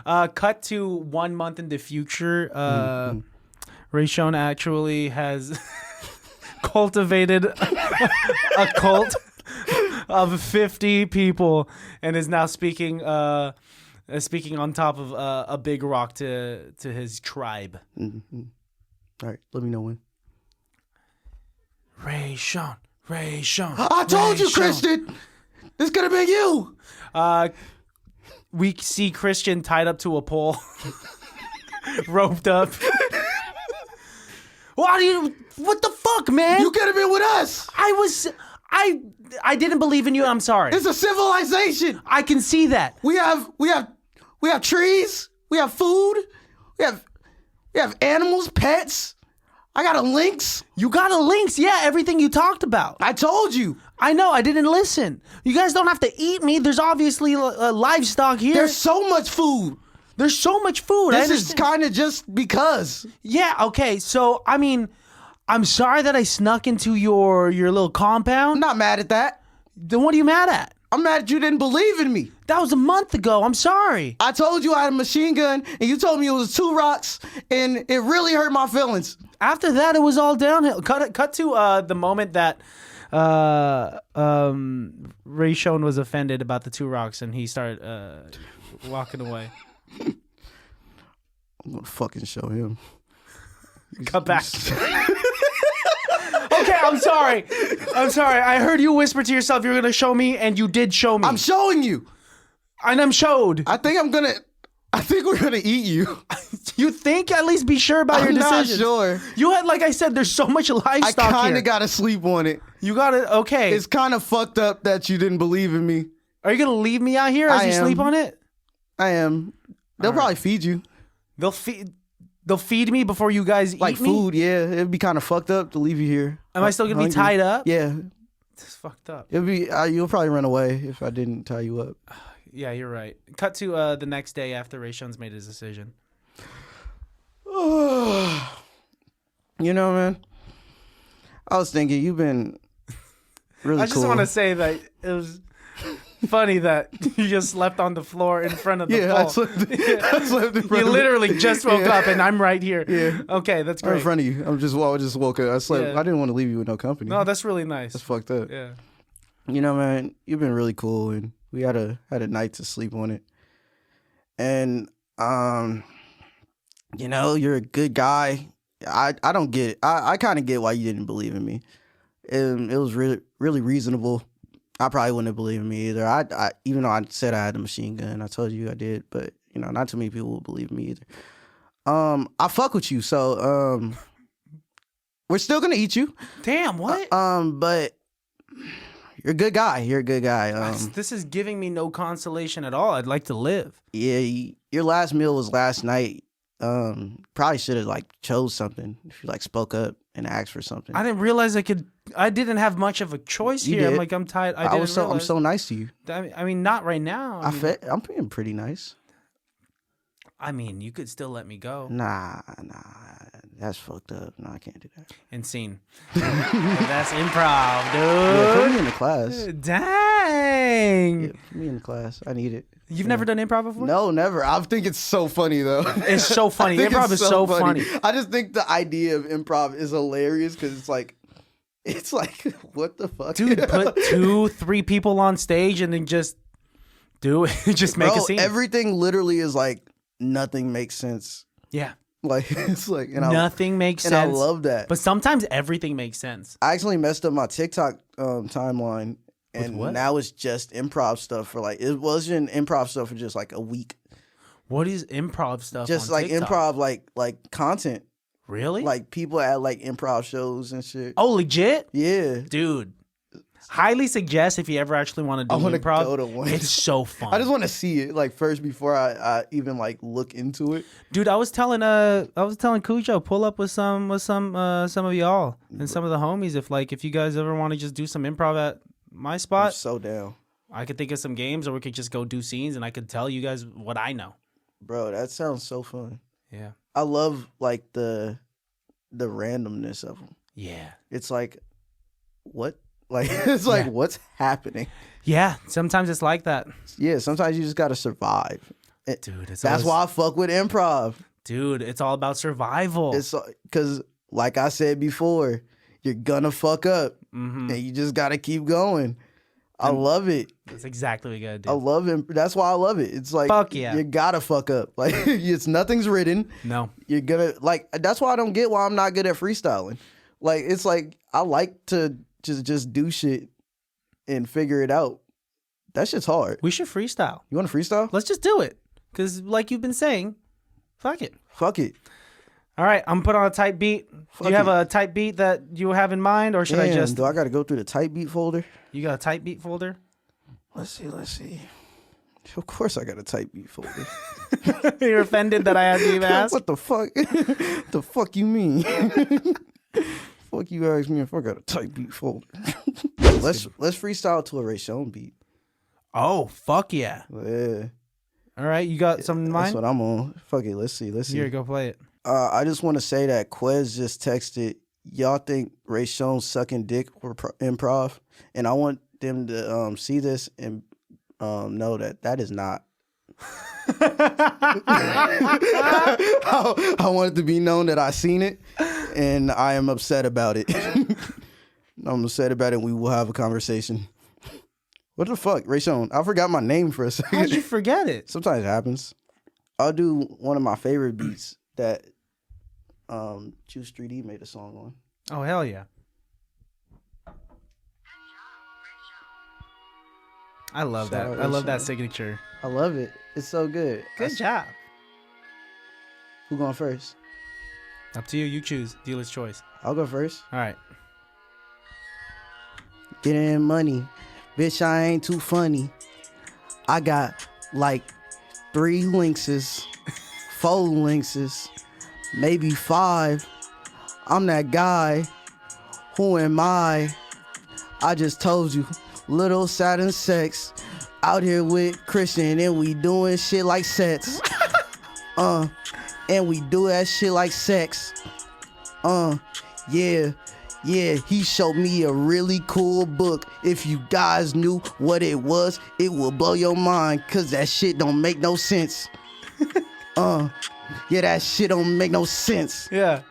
Cut to 1 month in the future. Ray Sean actually has cultivated a cult of 50 people and is now speaking on top of a big rock to his tribe. Mm-hmm. All right, let me know when. Ray Sean. I told you, Christian. This could have been you. We see Christian tied up to a pole, roped up. What the fuck, man? You could have been with us. I didn't believe in you. I'm sorry. It's a civilization. I can see that. We have trees. We have food. We have animals, pets. I got a lynx. You got a lynx? Yeah, everything you talked about. I told you. I know. I didn't listen. You guys don't have to eat me. There's obviously livestock here. There's so much food. There's so much food. This is kind of just because. Yeah. Okay. So I mean, I'm sorry that I snuck into your little compound. I'm not mad at that. Then what are you mad at? I'm mad that you didn't believe in me. That was a month ago. I'm sorry. I told you I had a machine gun, and you told me it was 2 rocks, and it really hurt my feelings. After that, it was all downhill. Cut to the moment that Ray Sean was offended about the 2 rocks, and he started walking away. I'm gonna fucking show him. Come back. Okay, I'm sorry. I heard you whisper to yourself you're gonna show me, and you did show me. I'm showing you. And I'm showed. I think we're gonna eat you. You think? At least be sure about your decisions. I'm not sure. You had, like I said, there's so much livestock I kind here. of gotta sleep on it. You gotta. Okay. It's kind of fucked up that you didn't believe in me. Are you gonna leave me out here as you sleep on it? I am. They'll probably feed you. They'll feed me before you guys eat me? Like food, yeah. It'd be kind of fucked up to leave you here. Am I still gonna be tied up? Yeah. It's fucked up. It'll be. You'll probably run away if I didn't tie you up. Yeah, you're right. Cut to the next day after Ray Shun's made his decision. You know, man. I was thinking you've been really cool. I just want to say that it was funny that you just slept on the floor in front of the pole. I slept in front You of literally just woke up and I'm right here. Yeah. Okay, that's great. I'm in front of you. I just woke up. I slept. Yeah. I didn't want to leave you with no company. No, that's really nice. That's fucked up. Yeah. You know, man, you've been really cool, and we had a night to sleep on it. And you know, you're a good guy. I don't get it. I kind of get why you didn't believe in me. It was really really I probably wouldn't have believed in me either. I even though I said I had a machine gun, I told you I did, but you know, not too many people would believe me either. I fuck with you, so we're still gonna eat you. Damn, what? But you're a good guy. You're a good guy. This is giving me no consolation at all. I'd like to live. Yeah, your last meal was last night. Probably should have like chose something if you like spoke up and asked for something. I didn't realize I didn't have much of a choice You here. did. I'm tired. I'm so nice to you. I mean, not right now. I'm being pretty nice. I mean, you could still let me go. Nah, that's fucked up. No, I can't do that. And scene. That's improv, dude. Yeah, put me in the class. Dang. Yeah, put me in the class. I need it. You've never done improv before? No, never. I think it's so funny though. It's so funny. Improv is so funny. I just think the idea of improv is hilarious because it's like, what the fuck, dude? Put 2-3 people on stage and then just do it. Just make a scene. Everything literally is like nothing makes sense. Yeah. Like it's like nothing makes sense. And I love that. But sometimes everything makes sense. I actually messed up my TikTok timeline. And now it's just improv stuff for like, it wasn't improv stuff for just like a week. What is improv stuff? Just on like TikTok? improv, like content. Really? Like people at like improv shows and shit. Oh, legit? Yeah. Dude. Highly suggest if you ever actually want to do improv. Go to one. It's so fun. I just want to see it like first before I even like look into it. Dude, I was telling Cujo, pull up with some of y'all and some of the homies if you guys ever want to just do some improv at my spot. I'm so down. I could think of some games, or we could just go do scenes, and I could tell you guys what I know. Bro, that sounds so fun. Yeah, I love like the randomness of them. Yeah, it's like what, like it's like what's happening. Yeah, sometimes it's like that. Yeah, sometimes you just gotta survive. Dude, that's why I fuck with improv. Dude, it's all about survival. It's because, like I said before, you're gonna fuck up. Mm-hmm. And you just gotta keep going. I love it. That's exactly what you gotta do. I love it. That's why I love it. It's like, fuck yeah, you gotta fuck up. Like it's nothing's written. No, you're gonna like. That's why I don't get why I'm not good at freestyling. Like it's like I like to just do shit and figure it out. That shit's hard. We should freestyle. You want to freestyle? Let's just do it. Cause like you've been saying, fuck it. Fuck it. All right, I'm put on a type beat. Do you have a type beat that you have in mind, or should I just? Do I got to go through the type beat folder? You got a type beat folder? Let's see. Of course I got a type beat folder. You're offended that I had to even ask? What the fuck? The fuck you mean? Fuck you ask me if I got a type beat folder. Let's freestyle to a Ray Shun beat. Oh, fuck yeah. Yeah. All right, you got something in mind? That's what I'm on. Fuck it, let's see. Here, go play it. I just want to say that Quez just texted, y'all think Ray Shun sucking dick or improv? And I want them to see this and know that is not. I want it to be known that I seen it and I am upset about it. I'm upset about it and we will have a conversation. What the fuck, Rayshon? I forgot my name for a second. How'd you forget it? Sometimes it happens. I'll do one of my favorite beats that Juice 3D made a song on. Oh, hell yeah. I love that. I love that signature. I love it. It's so good. Good job. Who going first? Up to you. You choose. Dealer's choice. I'll go first. All right. Getting money. Bitch, I ain't too funny. I got like 3 lynxes, 4 lynxes, maybe 5. I'm that guy. Who am I? I just told you. Little SATURNSEX. Out here with Christian and we doing shit like sets. And we do that shit like sex. Yeah, he showed me a really cool book. If you guys knew what it was, it would blow your mind, cause that shit don't make no sense. Yeah, that shit don't make no sense. Yeah.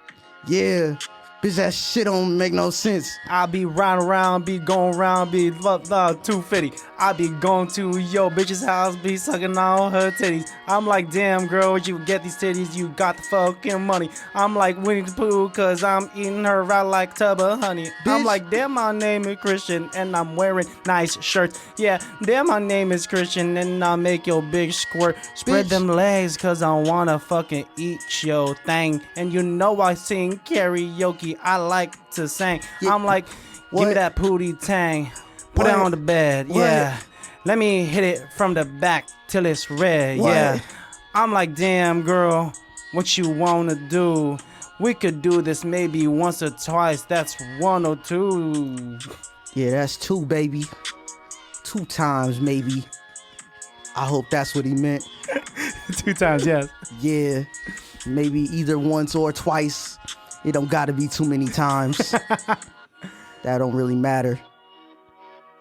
Yeah. Bitch, that shit don't make no sense. I be riding around, be going around, be 250. I be going to your bitch's house, be sucking on her titties. I'm like, damn girl, where'd you get these titties? You got the fucking money. I'm like Winnie the Pooh, cause I'm eating her out like a tub of honey. Bitch. I'm like, damn, my name is Christian, and I'm wearing nice shirts. Yeah, damn, my name is Christian, and I'll make your big squirt. Spread them legs, cause I wanna fucking eat your thing. And you know I sing karaoke. I like to sing. Yeah. I'm like, give me that pootie tang. Put it on the bed. What? Yeah. Let me hit it from the back till it's red. What? Yeah. I'm like, damn girl, what you wanna do? We could do this maybe once or twice. That's 1 or 2. Yeah, that's 2, baby. 2 times, maybe. I hope that's what he meant. 2 times, yes. Yeah. Maybe either once or twice. It don't gotta be too many times. That don't really matter.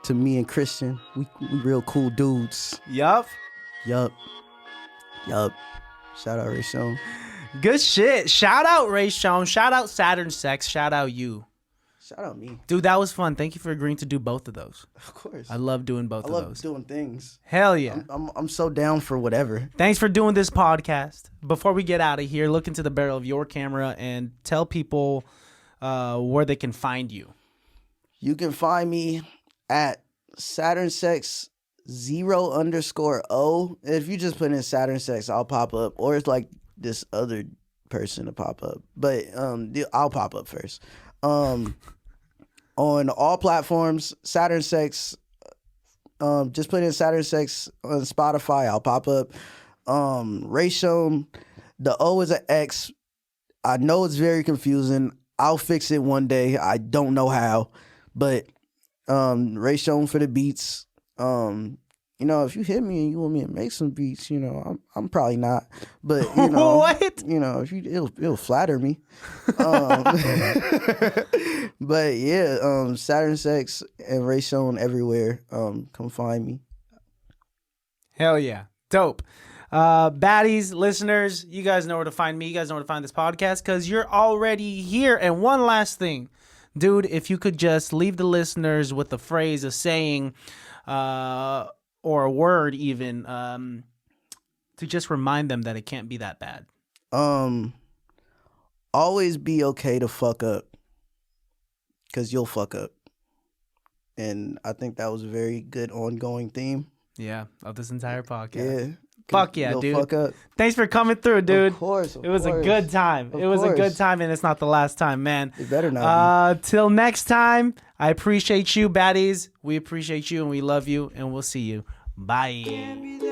To me and Christian, we real cool dudes. Yup. Shout out Rayshon. Good shit. Shout out Rayshon. Shout out SATURNSEX. Shout out you. Shout out me. Dude, that was fun. Thank you for agreeing to do both of those. Of course. I love doing both of those. I love doing things. Hell yeah. I'm so down for whatever. Thanks for doing this podcast. Before we get out of here, look into the barrel of your camera and tell people where they can find you. You can find me at SATURNSEX 0_O. If you just put in SATURNSEX, I'll pop up. Or it's like this other person to pop up. But I'll pop up first. On all platforms, SATURNSEX. Just put in SATURNSEX on Spotify. I'll pop up. Rayshon, the O is an X. I know it's very confusing. I'll fix it one day. I don't know how, but Rayshon for the beats. You know, if you hit me and you want me to make some beats, you know, I'm probably not. But you know, what? You know, if it'll flatter me. But yeah, SATURNSEX and Rayshon everywhere. Come find me. Hell yeah, dope. Baddies, listeners, you guys know where to find me. You guys know where to find this podcast because you're already here. And one last thing, dude, if you could just leave the listeners with a phrase, a saying, or a word even, to just remind them that it can't be that bad. Always be okay to fuck up, because you'll fuck up. And I think that was a very good ongoing theme. Yeah, of this entire podcast. Yeah. Fuck yeah, dude. Fuck up. Thanks for coming through, dude. Of course. It was a good time. It was a good time, and it's not the last time, man. It better not be. Till next time, I appreciate you, baddies. We appreciate you, and we love you, and we'll see you. Bye.